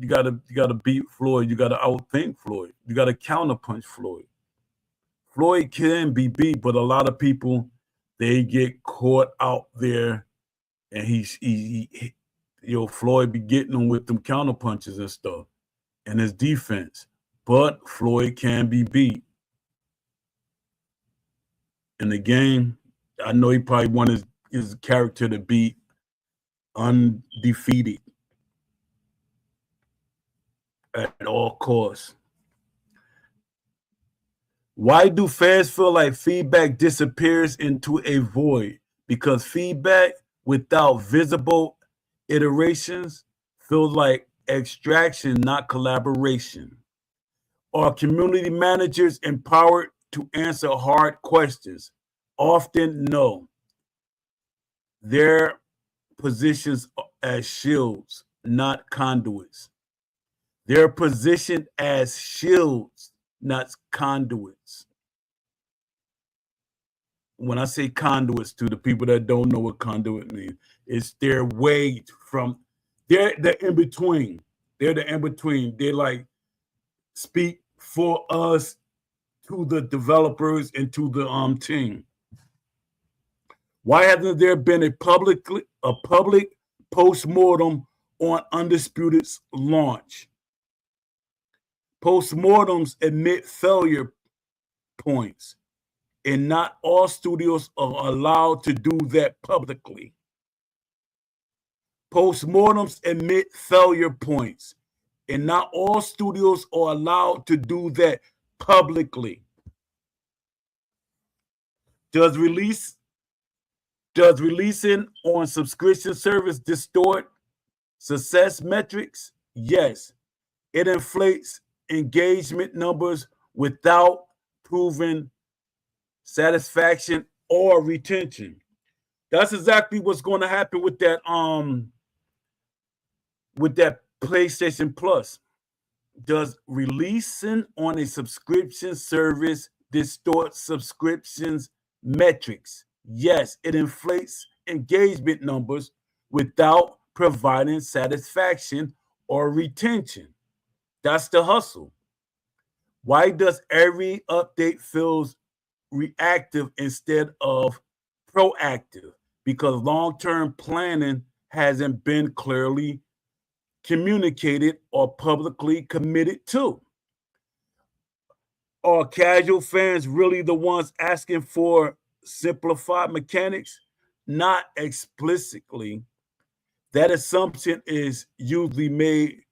gotta beat Floyd. You gotta outthink Floyd. You gotta counterpunch Floyd. Floyd can be beat, but a lot of people, they get caught out there, and Floyd be getting them with them counterpunches and stuff, and his defense. But Floyd can be beat. In the game, I know he probably wanted his character to be undefeated at all costs. Why do fans feel like feedback disappears into a void? Because feedback without visible iterations feels like extraction, not collaboration. Are community managers empowered to answer hard questions? Often no. Their positions as shields, not conduits. They're positioned as shields, not conduits. When I say conduits, to the people that don't know what conduit means, it's their way from, they're the in between. They're the in between. They like speak for us to the developers and to the team. Why hasn't there been a public postmortem on Undisputed's launch? Postmortems admit failure points, and not all studios are allowed to do that publicly. Postmortems admit failure points, and not all studios are allowed to do that publicly. Does releasing on subscription service distort success metrics? Yes. It inflates engagement numbers without proving satisfaction or retention. That's exactly what's going to happen with that PlayStation Plus. Does releasing on a subscription service distort subscriptions metrics? Yes, it inflates engagement numbers without providing satisfaction or retention. That's the hustle. Why does every update feels reactive instead of proactive? Because long-term planning hasn't been clearly communicated or publicly committed to. Are casual fans really the ones asking for simplified mechanics? Not explicitly. That assumption is usually made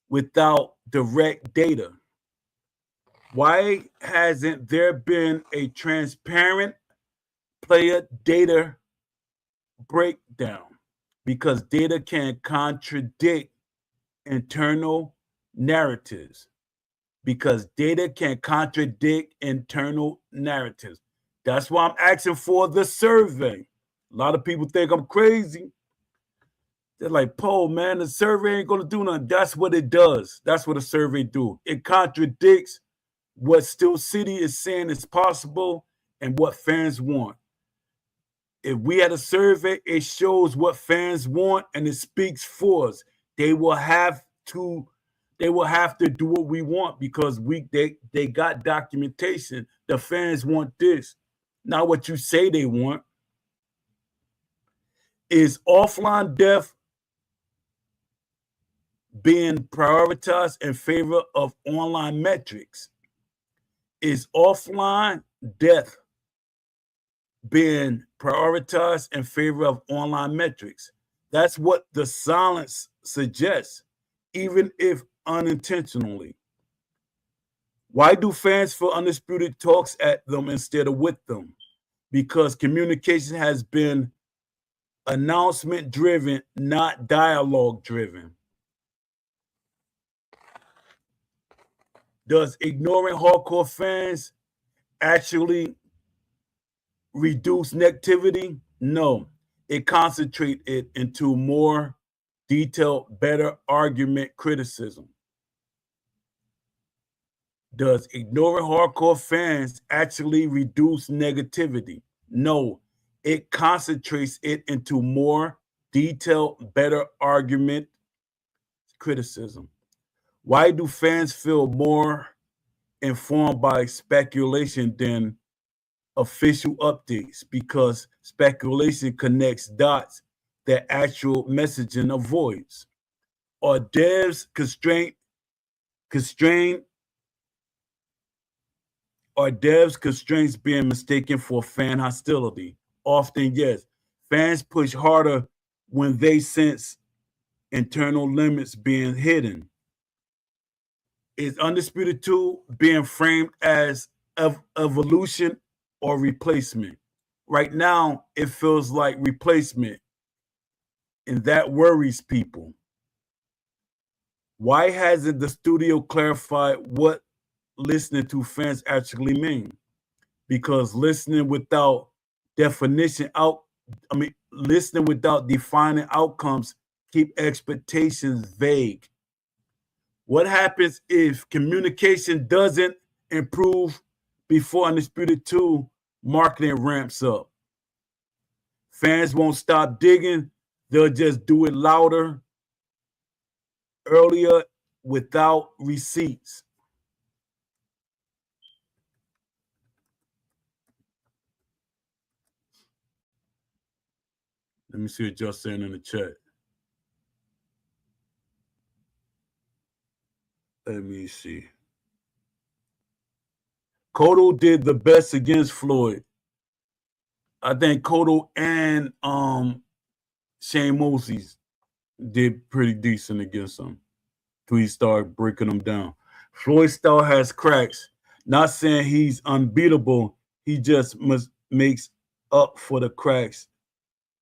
without direct data. Why hasn't there been a transparent player data breakdown? Because data can contradict internal narratives. Because data can contradict internal narratives. That's why I'm asking for the survey. A lot of people think I'm crazy. They're like, Paul, man, the survey ain't gonna do nothing. That's what it does. That's what a survey do. It contradicts what Steel City is saying is possible and what fans want. If we had a survey, it shows what fans want and it speaks for us. They will have to do what we want because they got documentation. The fans want this, not what you say they want. Is offline depth being prioritized in favor of online metrics? Is offline depth being prioritized in favor of online metrics? That's what the silence suggests, even if unintentionally. Why do fans feel Undisputed talks at them instead of with them? Because communication has been announcement driven, not dialogue driven. Does ignoring hardcore fans actually reduce negativity? No. It concentrates it into more detailed, better argument criticism. Does ignoring hardcore fans actually reduce negativity? No. It concentrates it into more detailed, better argument criticism. Why do fans feel more informed by speculation than official updates? Because speculation connects dots that actual messaging avoids. Are devs constraints being mistaken for fan hostility? Often, yes. Fans push harder when they sense internal limits being hidden. Is Undisputed 2 being framed as evolution or replacement? Right now, it feels like replacement, and that worries people. Why hasn't the studio clarified what listening to fans actually mean? Because listening without listening without defining outcomes keep expectations vague. What happens if communication doesn't improve before Undisputed 2 marketing ramps up? Fans won't stop digging. They'll just do it louder, earlier, without receipts. Let me see what y'all saying in the chat. Let me see. Cotto did the best against Floyd. I think Cotto and Shane Mosley did pretty decent against him till he started breaking them down. Floyd still has cracks. Not saying he's unbeatable. He just makes up for the cracks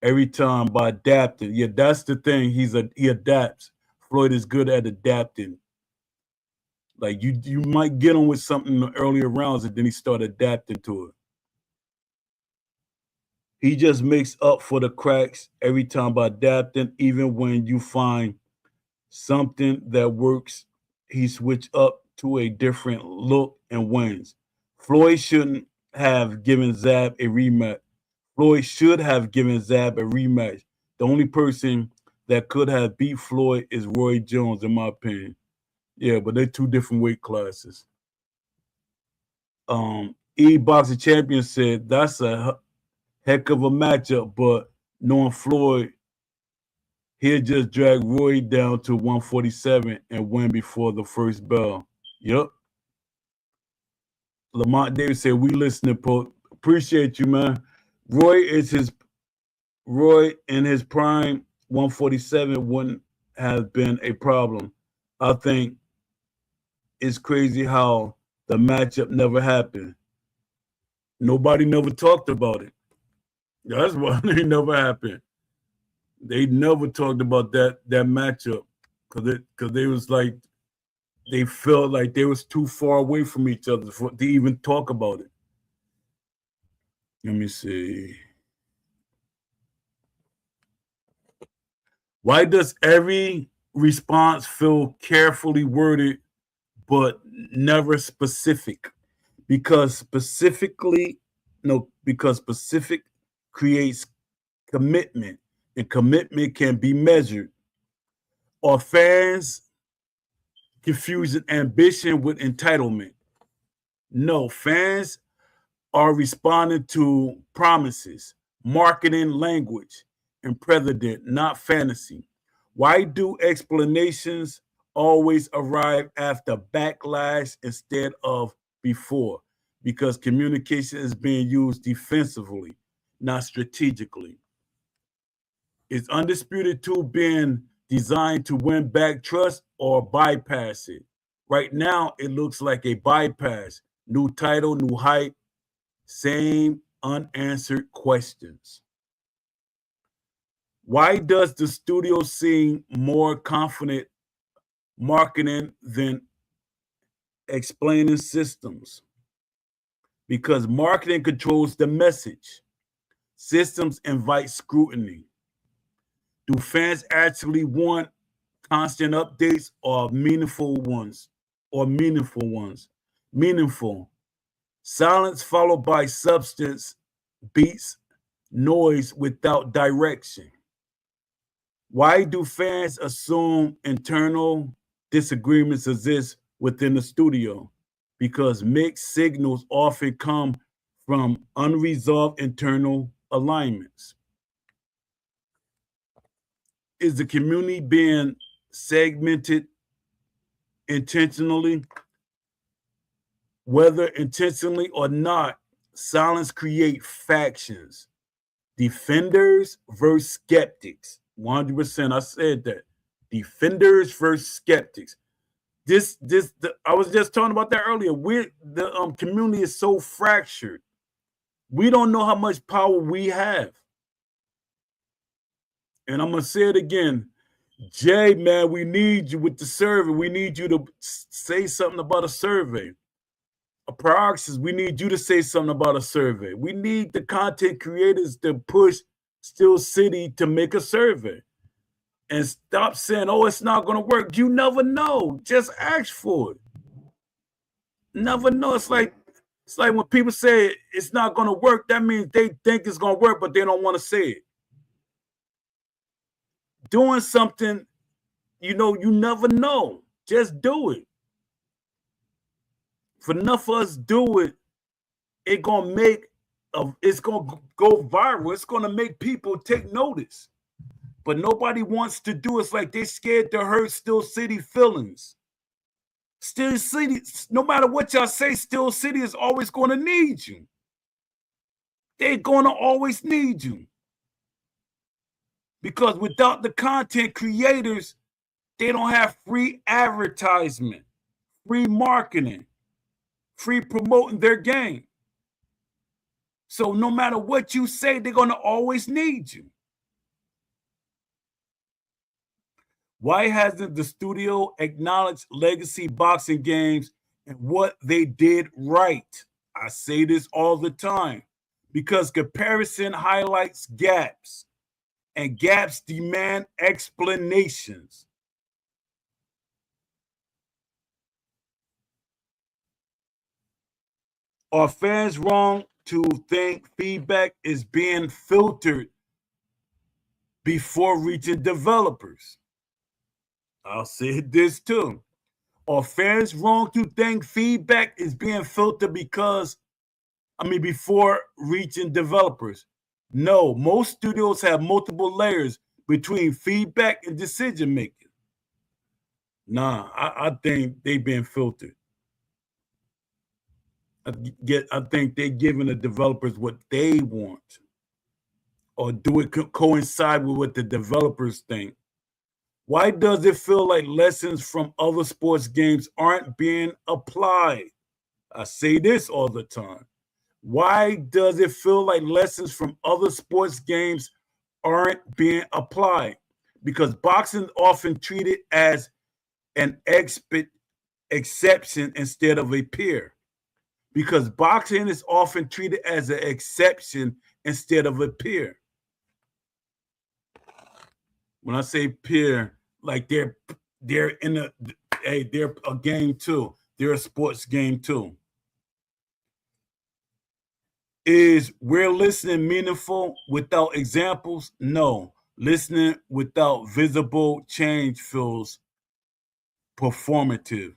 every time by adapting. Yeah, that's the thing. He adapts. Floyd is good at adapting. Like you might get him with something in the earlier rounds, and then he start adapting to it. He just makes up for the cracks every time by adapting. Even when you find something that works, he switch up to a different look and wins. Floyd shouldn't have given Zab a rematch. Floyd should have given Zab a rematch. The only person that could have beat Floyd is Roy Jones, in my opinion. Yeah, but they're two different weight classes. Boxing Champion said that's a heck of a matchup, but knowing Floyd, he'll just drag Roy down to 147 and win before the first bell. Yep. Lamont Davis said, "We listening, appreciate you, man." Roy in his prime, 147 wouldn't have been a problem. I think it's crazy how the matchup never happened. Nobody never talked about it. That's why it never happened. They never talked about that matchup because they was like they felt like they was too far away from each other to even talk about it. Let me see. Why does every response feel carefully worded but never specific? Because specific creates commitment, and commitment can be measured. Are fans confusing ambition with entitlement? No, fans are responding to promises, marketing language, and precedent, not fantasy. Why do explanations always arrive after backlash instead of before? Because communication is being used defensively, not strategically. Is Undisputed 2 being designed to win back trust or bypass it? Right now, it looks like a bypass. New title, new hype, same unanswered questions. Why does the studio seem more confident marketing than explaining systems? Because marketing controls the message. Systems invite scrutiny. Do fans actually want constant updates or meaningful ones? Meaningful. Silence followed by substance beats noise without direction. Why do fans assume internal disagreements exist within the studio? Because mixed signals often come from unresolved internal alignments. Is the community being segmented intentionally? Whether intentionally or not, silence creates factions. Defenders versus skeptics. 100%. I said that. Defenders versus skeptics. I was just talking about that earlier. The community is so fractured. We don't know how much power we have. And I'm gonna say it again. Jay, man, we need you with the survey. We need you to say something about a survey. Paroxys, we need you to say something about a survey. We need the content creators to push Steel City to make a survey. And stop saying, oh, it's not going to work. You never know. Just ask for it. Never know. It's like when people say it's not going to work, that means they think it's going to work, but they don't want to say it. Doing something, you never know. Just do it. If enough of us do it, it's gonna go viral. It's gonna make people take notice. But nobody wants to do it. It's like they're scared to hurt Steel City feelings. Steel City, no matter what y'all say, Steel City is always going to need you. They're going to always need you. Because without the content creators, they don't have free advertisement, free marketing, free promoting their game. So no matter what you say, they're going to always need you. Why hasn't the studio acknowledged legacy boxing games and what they did right? I say this all the time because comparison highlights gaps, and gaps demand explanations. Are fans wrong to think feedback is being filtered before reaching developers? I'll say this too. Are fans wrong to think feedback is being filtered before reaching developers? No, most studios have multiple layers between feedback and decision making. Nah, I think they've been filtered. I think they're giving the developers what they want, or do it coincide with what the developers think? Why does it feel like lessons from other sports games aren't being applied? I say this all the time. Why does it feel like lessons from other sports games aren't being applied? Because boxing is often treated as an exception instead of a peer. Because boxing is often treated as an exception instead of a peer. When I say peer, like they're in they're a game too. They're a sports game too. Is we're listening meaningful without examples? No. Listening without visible change feels performative.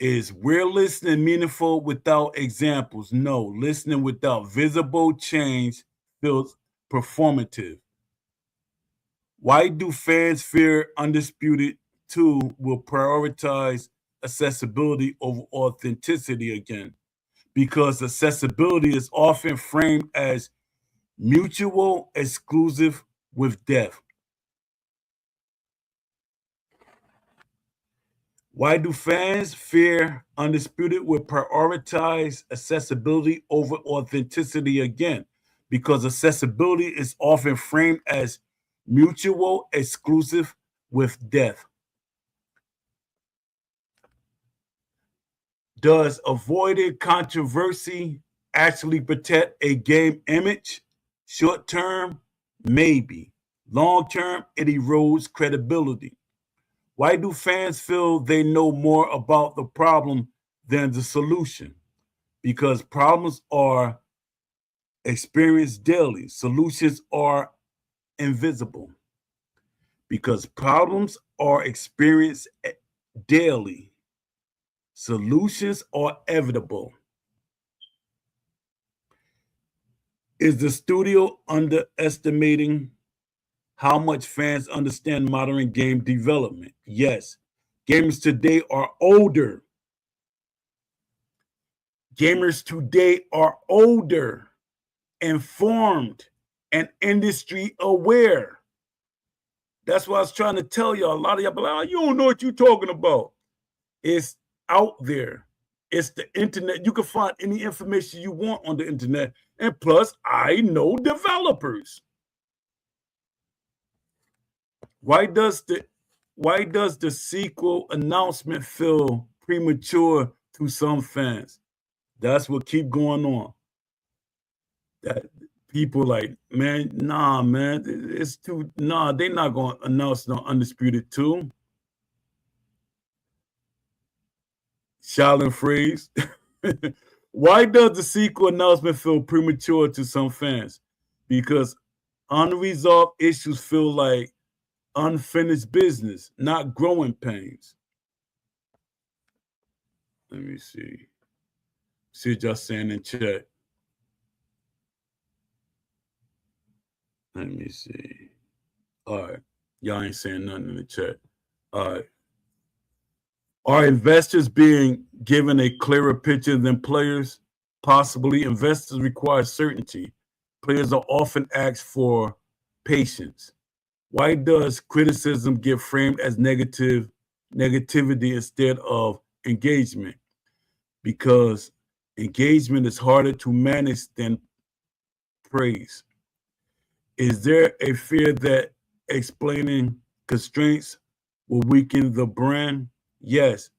Is we're listening meaningful without examples? No. Listening without visible change feels performative. Why do fans fear Undisputed 2 will prioritize accessibility over authenticity again? Because accessibility is often framed as mutual exclusive with death. Why do fans fear Undisputed will prioritize accessibility over authenticity again? Because accessibility is often framed as mutual exclusive with death. Does avoided controversy actually protect a game image? Short term, maybe. Long term, it erodes credibility. Why do fans feel they know more about the problem than the solution? Because problems are experienced daily, solutions are invisible. Because problems are experienced daily, solutions are inevitable. Is the studio underestimating how much fans understand modern game development? Yes. Gamers today are older. Gamers today are older, informed, and industry aware. That's what I was trying to tell y'all. A lot of y'all be like, oh, you don't know what you're talking about. It's out there. It's the internet. You can find any information you want on the internet. And plus, I know developers. Why does the sequel announcement feel premature to some fans? That's what keep going on. That people like, man, nah, man, it's too, nah, they're not going to announce no Undisputed 2. Shaolin Freeze. Why does the sequel announcement feel premature to some fans? Because unresolved issues feel like unfinished business, not growing pains. Let me see. See what y'all saying in chat. Let me see. All right. Y'all ain't saying nothing in the chat. All right. Are investors being given a clearer picture than players? Possibly. Investors require certainty. Players are often asked for patience. Why does criticism get framed as negativity instead of engagement? Because engagement is harder to manage than praise. Is there a fear that explaining constraints will weaken the brand? Yes,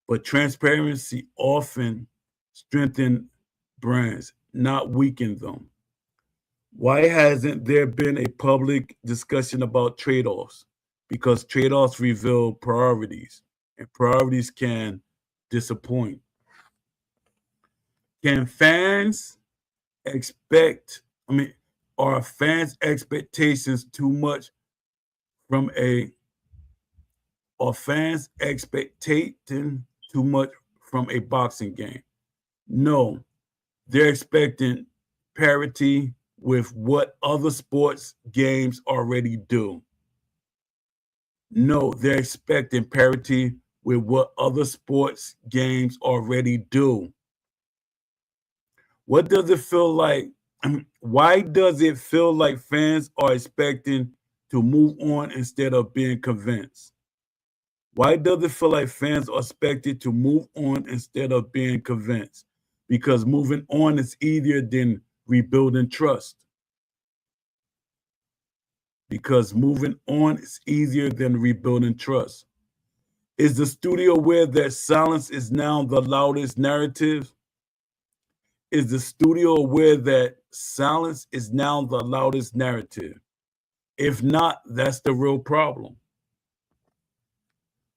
but transparency often strengthens brands, not weaken them. Why hasn't there been a public discussion about trade-offs? Because trade-offs reveal priorities, and priorities can disappoint. Can fans expect, I mean, are fans' expectations too much from a, are fans expecting too much from a boxing game? No, they're expecting parity with what other sports games already do. No, they're expecting parity with what other sports games already do. What does it feel like? Why does it feel like fans are expecting to move on instead of being convinced? Why does it feel like fans are expected to move on instead of being convinced? Because moving on is easier than rebuilding trust. Because moving on is easier than rebuilding trust. Is the studio aware that silence is now the loudest narrative? Is the studio aware that silence is now the loudest narrative? If not, that's the real problem.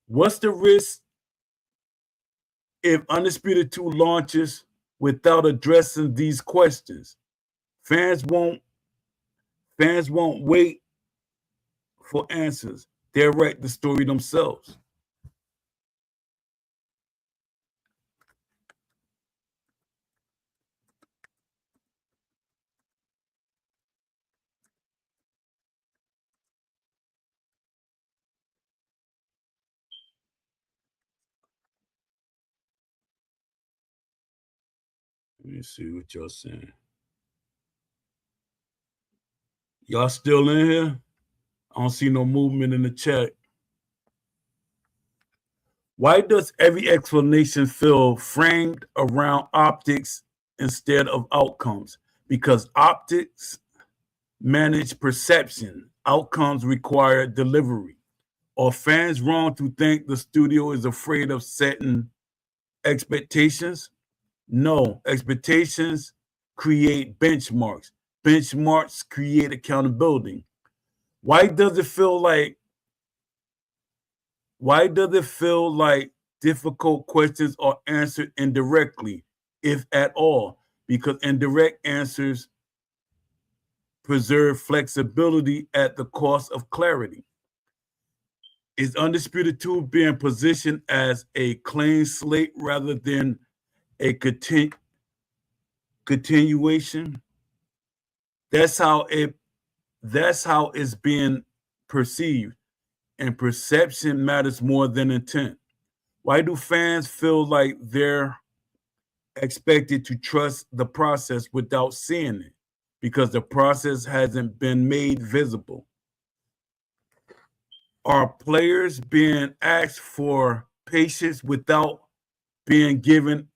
What's the risk if Undisputed 2 launches without addressing these questions? Fans won't wait for answers. They'll write the story themselves. Let me see what y'all saying. Y'all still in here? I don't see no movement in the chat. Why does every explanation feel framed around optics instead of outcomes? Because optics manage perception, outcomes require delivery. Are fans wrong to think the studio is afraid of setting expectations? No, expectations create benchmarks. Benchmarks create accountability. Why does it feel like difficult questions are answered indirectly, if at all? Because indirect answers preserve flexibility at the cost of clarity. Is Undisputed 2 being positioned as a clean slate rather than a continuation? That's how it's being perceived, and perception matters more than intent. Why do fans feel like they're expected to trust the process without seeing it? Because the process hasn't been made visible. Are players being asked for patience without being given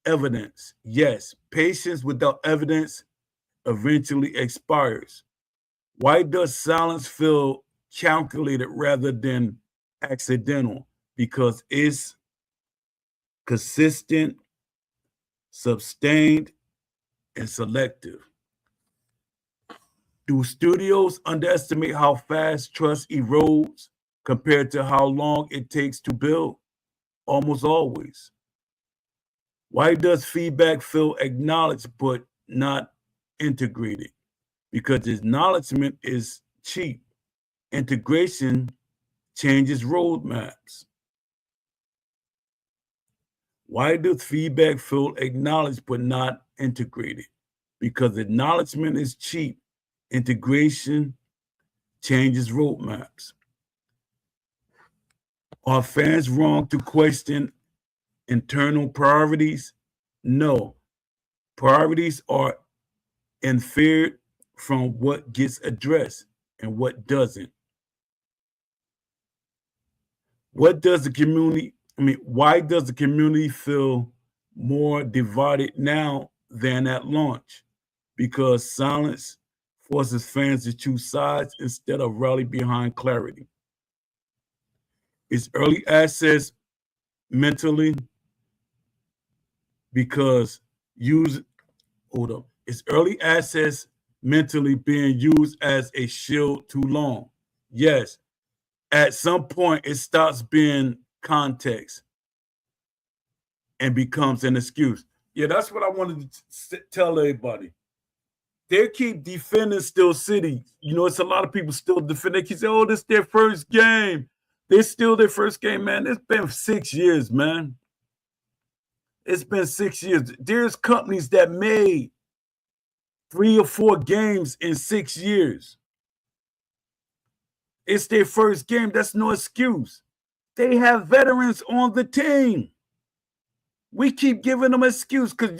evidence? Yes, patience without evidence eventually expires. Why does silence feel calculated rather than accidental? Because it's consistent, sustained, and selective. Do studios underestimate how fast trust erodes compared to how long it takes to build? Almost always. Why does feedback feel acknowledged but not integrated? Because acknowledgement is cheap. Integration changes roadmaps. Why does feedback feel acknowledged but not integrated? Because acknowledgement is cheap. Integration changes roadmaps. Are fans wrong to question internal priorities? No. Priorities are inferred from what gets addressed and what doesn't. What does the community, why does the community feel more divided now than at launch? Because silence forces fans to choose sides instead of rally behind clarity. It's early access mentally because it's early access mentally being used as a shield too long. Yes, at some point it stops being context and becomes an excuse. Yeah, that's what I wanted to tell everybody. They keep defending Steel City. You know, it's a lot of people still defending. They keep saying, oh, this is their first game. They're still their first game, man. It's been 6 years, man. It's been 6 years. There's companies that made 3 or 4 games in 6 years. It's their first game. That's no excuse. They have veterans on the team. We keep giving them an excuse because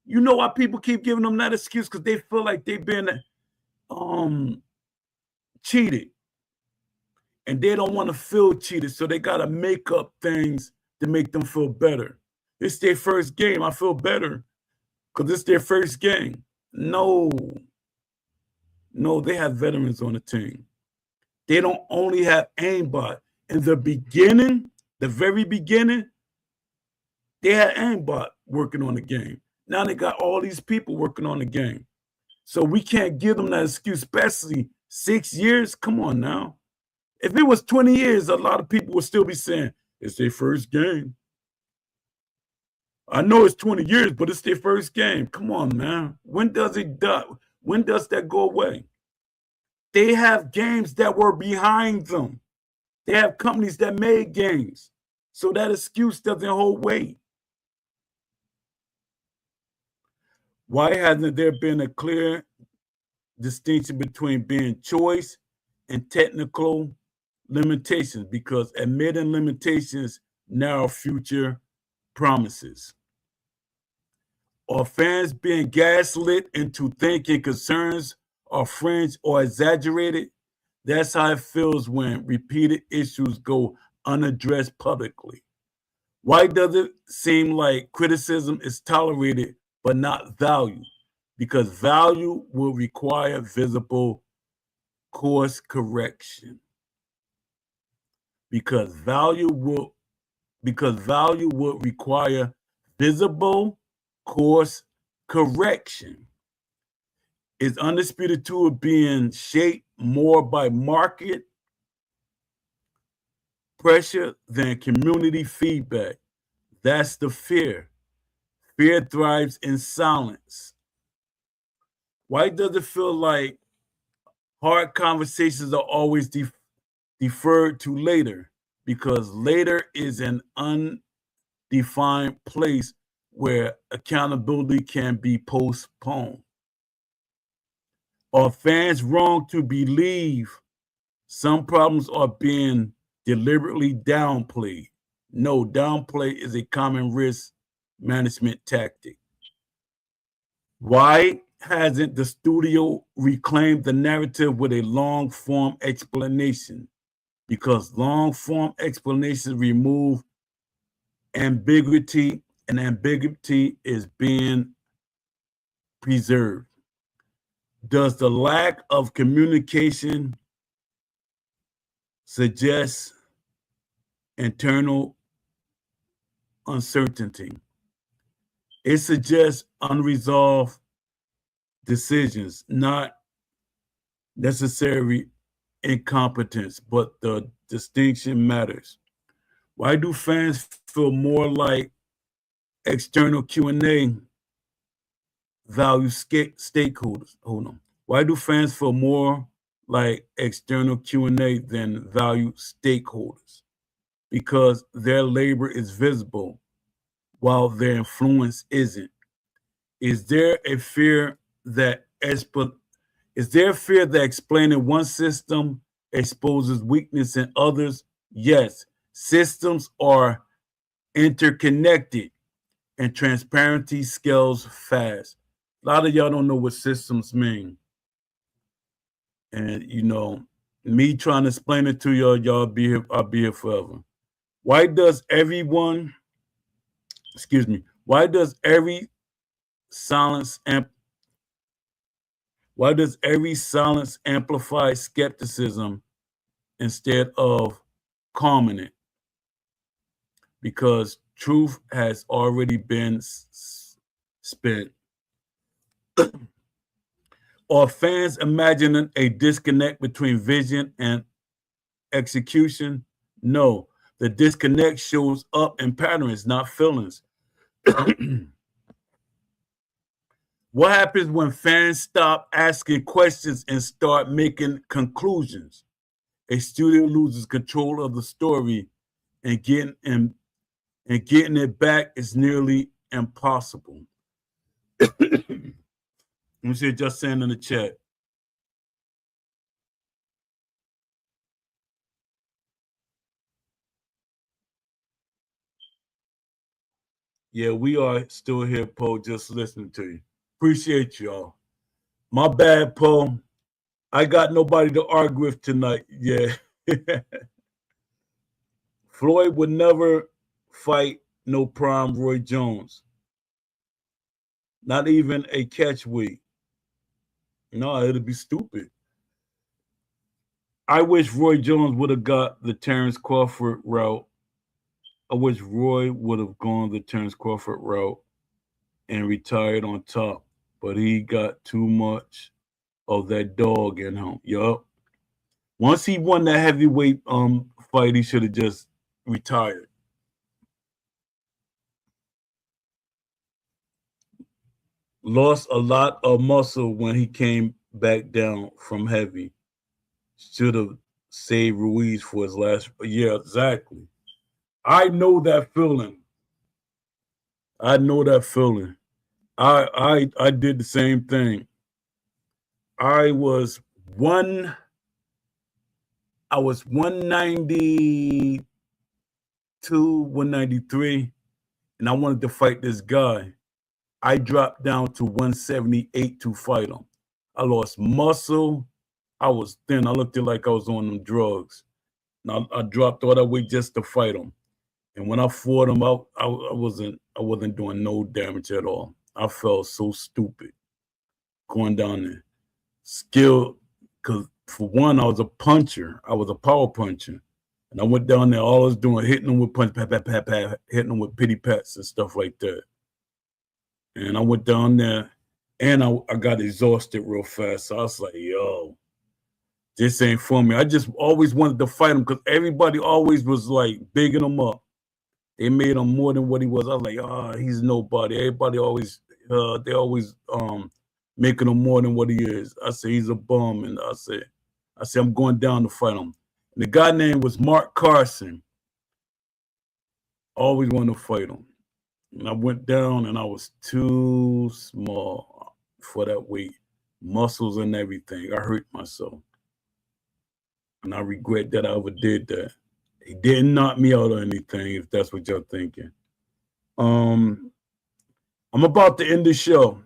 you know why people keep giving them that excuse? Because they feel like they've been cheated. And they don't want to feel cheated, so they got to make up things to make them feel better. It's their first game. I feel better because it's their first game. No, they have veterans on the team. They don't only have aimbot. In the beginning, the very beginning, they had aimbot working on the game. Now they got all these people working on the game. So we can't give them that excuse, especially 6 years. Come on now. If it was 20 years, a lot of people would still be saying, it's their first game. I know it's 20 years, but it's their first game. Come on, man. When does that go away? They have games that were behind them. They have companies that made games. So that excuse doesn't hold weight. Why hasn't there been a clear distinction between being choice and technical limitations? Because admitting limitations narrow future promises. Are fans being gaslit into thinking concerns are fringe or exaggerated? That's how it feels when repeated issues go unaddressed publicly. Why does it seem like criticism is tolerated but not valued? Because value will require visible course correction. Because value will require visible course correction. Is Undisputed Tour being shaped more by market pressure than community feedback? That's the fear. Fear thrives in silence. Why does it feel like hard conversations are always deferred to later? Because later is an undefined place where accountability can be postponed. Are fans wrong to believe some problems are being deliberately downplayed? No, downplay is a common risk management tactic. Why hasn't the studio reclaimed the narrative with a long form explanation? Because long form explanations remove ambiguity, and ambiguity is being preserved. Does the lack of communication suggest internal uncertainty? It suggests unresolved decisions, not necessarily incompetence, but the distinction matters. Why do fans feel more like external Q&A value stakeholders? Hold on. Why do fans feel more like external Q&A than value stakeholders? Because their labor is visible while their influence isn't. Is there a fear that explaining one system exposes weakness in others Yes, systems are interconnected and transparency scales fast. A lot of y'all don't know what systems mean. And me trying to explain it to y'all be here, I'll be here forever. Why does everyone, excuse me, why does every silence why does every silence amplify skepticism instead of calming it? Because truth has already been spent. Are fans imagining a disconnect between vision and execution? No, the disconnect shows up in patterns, not feelings. What happens when fans stop asking questions and start making conclusions? A studio loses control of the story, and getting it back is nearly impossible. Let me see, just saying in the chat. Yeah, we are still here, Poe, just listening to you. Appreciate y'all. My bad, Poe. I got nobody to argue with tonight. Yeah. Floyd would never fight no prime Roy Jones. Not even a catch weight. No, it'd be stupid. I wish Roy Jones would have got the Terrence Crawford route. I wish Roy would have gone the Terrence Crawford route and retired on top. But he got too much of that dog in him. Yup. Once he won that heavyweight fight, he should have just retired. Lost a lot of muscle when he came back down from heavy. Should have saved Ruiz for his last. Yeah, exactly. I know that feeling. I know that feeling. I did the same thing. I was 192, 193, and I wanted to fight this guy. I dropped down to 178 to fight him. I lost muscle. I was thin. I looked like I was on them drugs. And I dropped all that weight just to fight him. And when I fought him out, I wasn't doing no damage at all. I felt so stupid going down there. Skill, because for one, I was a puncher. I was a power puncher. And I went down there, all I was doing, hitting them with punch, pat, pat, pat, pat, hitting them with pity pats and stuff like that. And I went down there and I got exhausted real fast. So I was like, yo, this ain't for me. I just always wanted to fight him because everybody always was like bigging him up. They made him more than what he was. I was like, he's nobody. Everybody always, they always making him more than what he is. I said, he's a bum. And I said, I'm going down to fight him. And the guy name was Mark Carson. Always wanted to fight him. And I went down and I was too small for that weight. Muscles and everything. I hurt myself. And I regret that I ever did that. He didn't knock me out or anything, if that's what you're thinking. I'm about to end the show.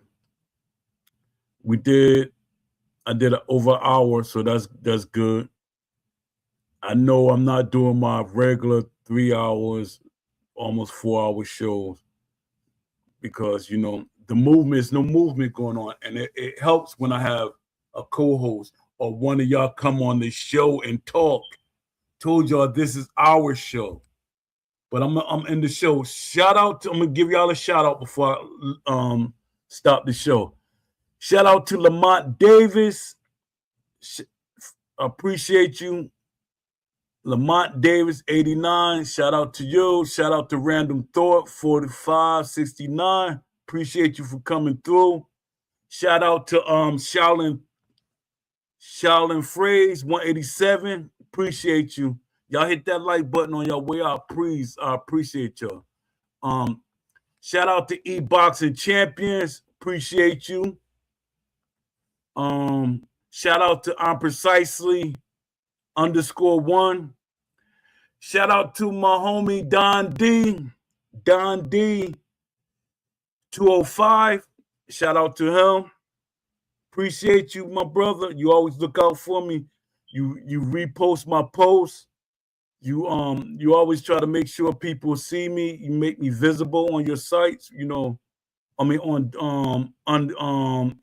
I did over an hour, so that's good. I know I'm not doing my regular 3 hours, almost 4 hour shows because the movement is no movement going on, and it helps when I have a co-host or one of y'all come on the show and talk. Told y'all this is our show, but I'm in the show. I'm gonna give y'all a shout out before I stop the show. Shout out to Lamont Davis. Appreciate you. Lamont Davis, 89. Shout out to you. Shout out to Random Thought, 4569. Appreciate you for coming through. Shout out to Shaolin Phrase, 187. Appreciate you. Y'all hit that like button on your way out. Please, I appreciate y'all. Shout out to E-Boxing Champions. Appreciate you. Shout out to I'm Precisely _1. Shout out to my homie Don D. Don D 205. Shout out to him. Appreciate you, my brother. You always look out for me. You repost my posts. You always try to make sure people see me. You make me visible on your sites, you know. I mean on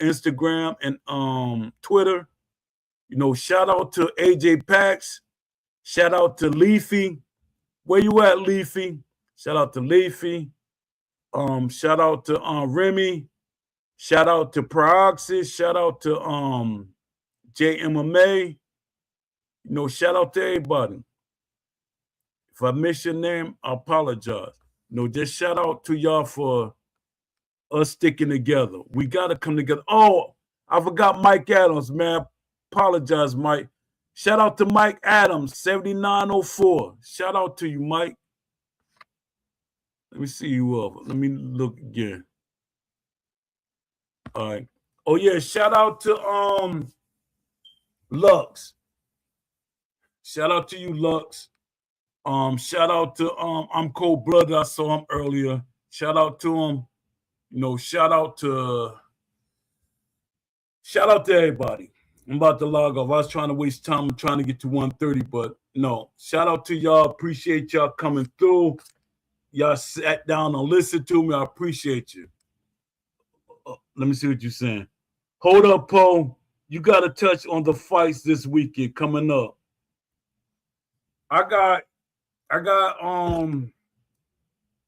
Instagram and Twitter. You know, shout out to AJ Pax. Shout out to Leafy. Where you at, Leafy? Shout out to Leafy. Shout out to Remy. Shout out to Proxys. Shout out to JMMA. You know, shout out to everybody. If I miss your name, I apologize. You know, just shout out to y'all for us sticking together. We gotta come together. Oh, I forgot Mike Adams, man. Apologize, Mike. Shout out to Mike Adams, 7904. Shout out to you, Mike. Let me see you up. Let me look again. All right. Oh yeah, shout out to Lux. Shout out to you, Lux. Shout out to I'm Cold Blooded. I saw him earlier. Shout out to him. You know, shout out to everybody. I'm about to log off. I was trying to waste time. I'm trying to get to 1:30, but no. Shout out to y'all. Appreciate y'all coming through. Y'all sat down and listened to me. I appreciate you. Let me see what you're saying. Hold up, Poe. You got to touch on the fights this weekend coming up. I got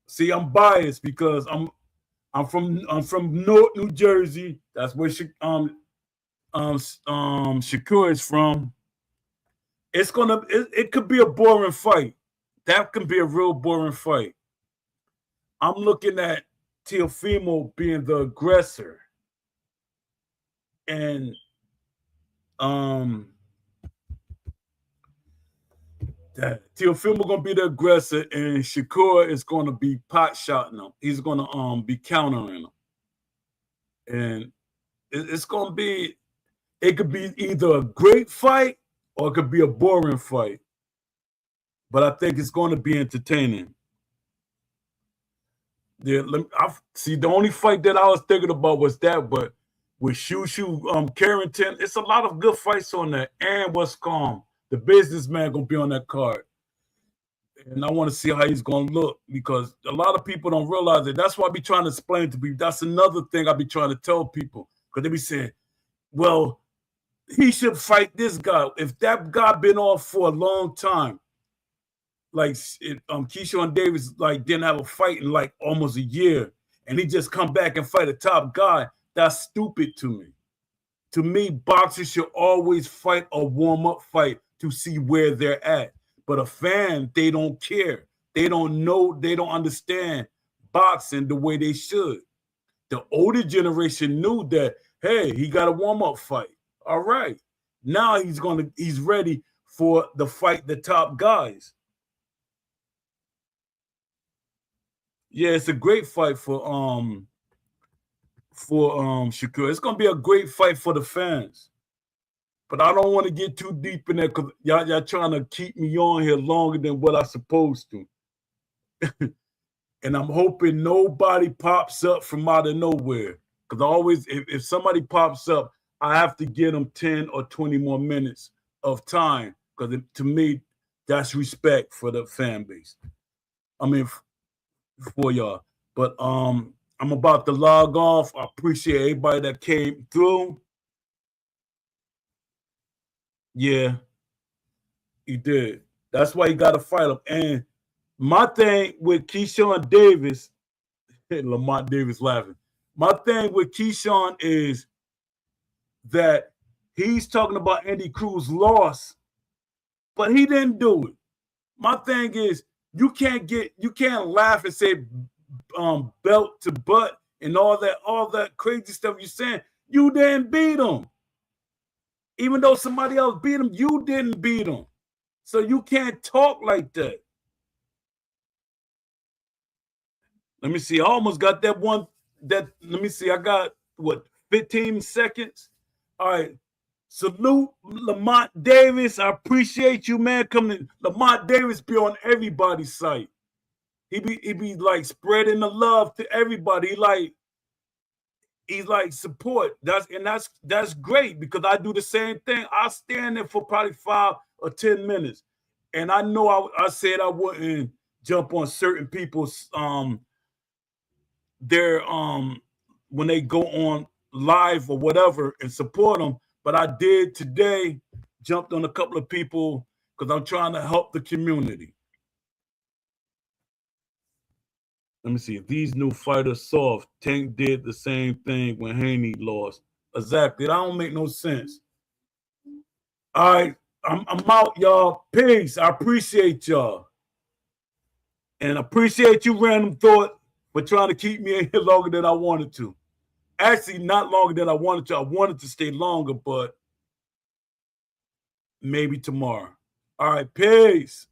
see, I'm biased because I'm from North New Jersey. That's where Shakur is from. It could be a boring fight. That could be a real boring fight. I'm looking at Teofimo being the aggressor, and Teofimo gonna be the aggressor, and Shakur is gonna be pot shotting him. He's gonna be countering him, and it's gonna be. It could be either a great fight or it could be a boring fight, but I think it's going to be entertaining. Yeah, see, the only fight that I was thinking about was that, but with Shushu Carrington, it's a lot of good fights on that, and what's the businessman gonna be on that card, and I want to see how he's gonna look because a lot of people don't realize it. That's why I be trying to explain to people. That's another thing I be trying to tell people because they be saying, "Well, he should fight this guy." If that guy been off for a long time, like Keyshawn Davis, like didn't have a fight in like almost a year, and he just come back and fight a top guy, that's stupid to me. To me, boxers should always fight a warm-up fight to see where they're at. But a fan, they don't care. They don't know, they don't understand boxing the way they should. The older generation knew that, hey, he got a warm-up fight. All right. Now he's ready for the fight, the top guys. Yeah, it's a great fight for Shakur. It's gonna be a great fight for the fans. But I don't want to get too deep in there because y'all trying to keep me on here longer than what I'm supposed to. And I'm hoping nobody pops up from out of nowhere. Because always, if somebody pops up, I have to give them 10 or 20 more minutes of time. Because to me, that's respect for the fan base. I mean, for y'all. But I'm about to log off. I appreciate everybody that came through. Yeah, he did. That's why he got to fight him. And my thing with Keyshawn Davis, Lamont Davis laughing. My thing with Keyshawn is that he's talking about Andy Cruz loss, but he didn't do it. My thing is you can't laugh and say belt to butt and all that crazy stuff you're saying. You didn't beat him. Even though somebody else beat him, you didn't beat him. So you can't talk like that. Let me see. I almost got that one. Let me see. I got, 15 seconds? All right. Salute Lamont Davis. I appreciate you, man. Coming. Lamont Davis be on everybody's site. He be like spreading the love to everybody. He's like support. That's great because I do the same thing. I stand there for probably 5 or 10 minutes. And I know I said I wouldn't jump on certain people's their when they go on live or whatever and support them. But I did today, jumped on a couple of people because I'm trying to help the community. Let me see. If these new fighters soft, Tank did the same thing when Haney lost. Exactly. That don't make no sense. All right. I'm out, y'all. Peace. I appreciate y'all. And appreciate you, Random Thought, for trying to keep me in here longer than I wanted to. Actually, not longer than I wanted to. I wanted to stay longer, but maybe tomorrow. All right, peace.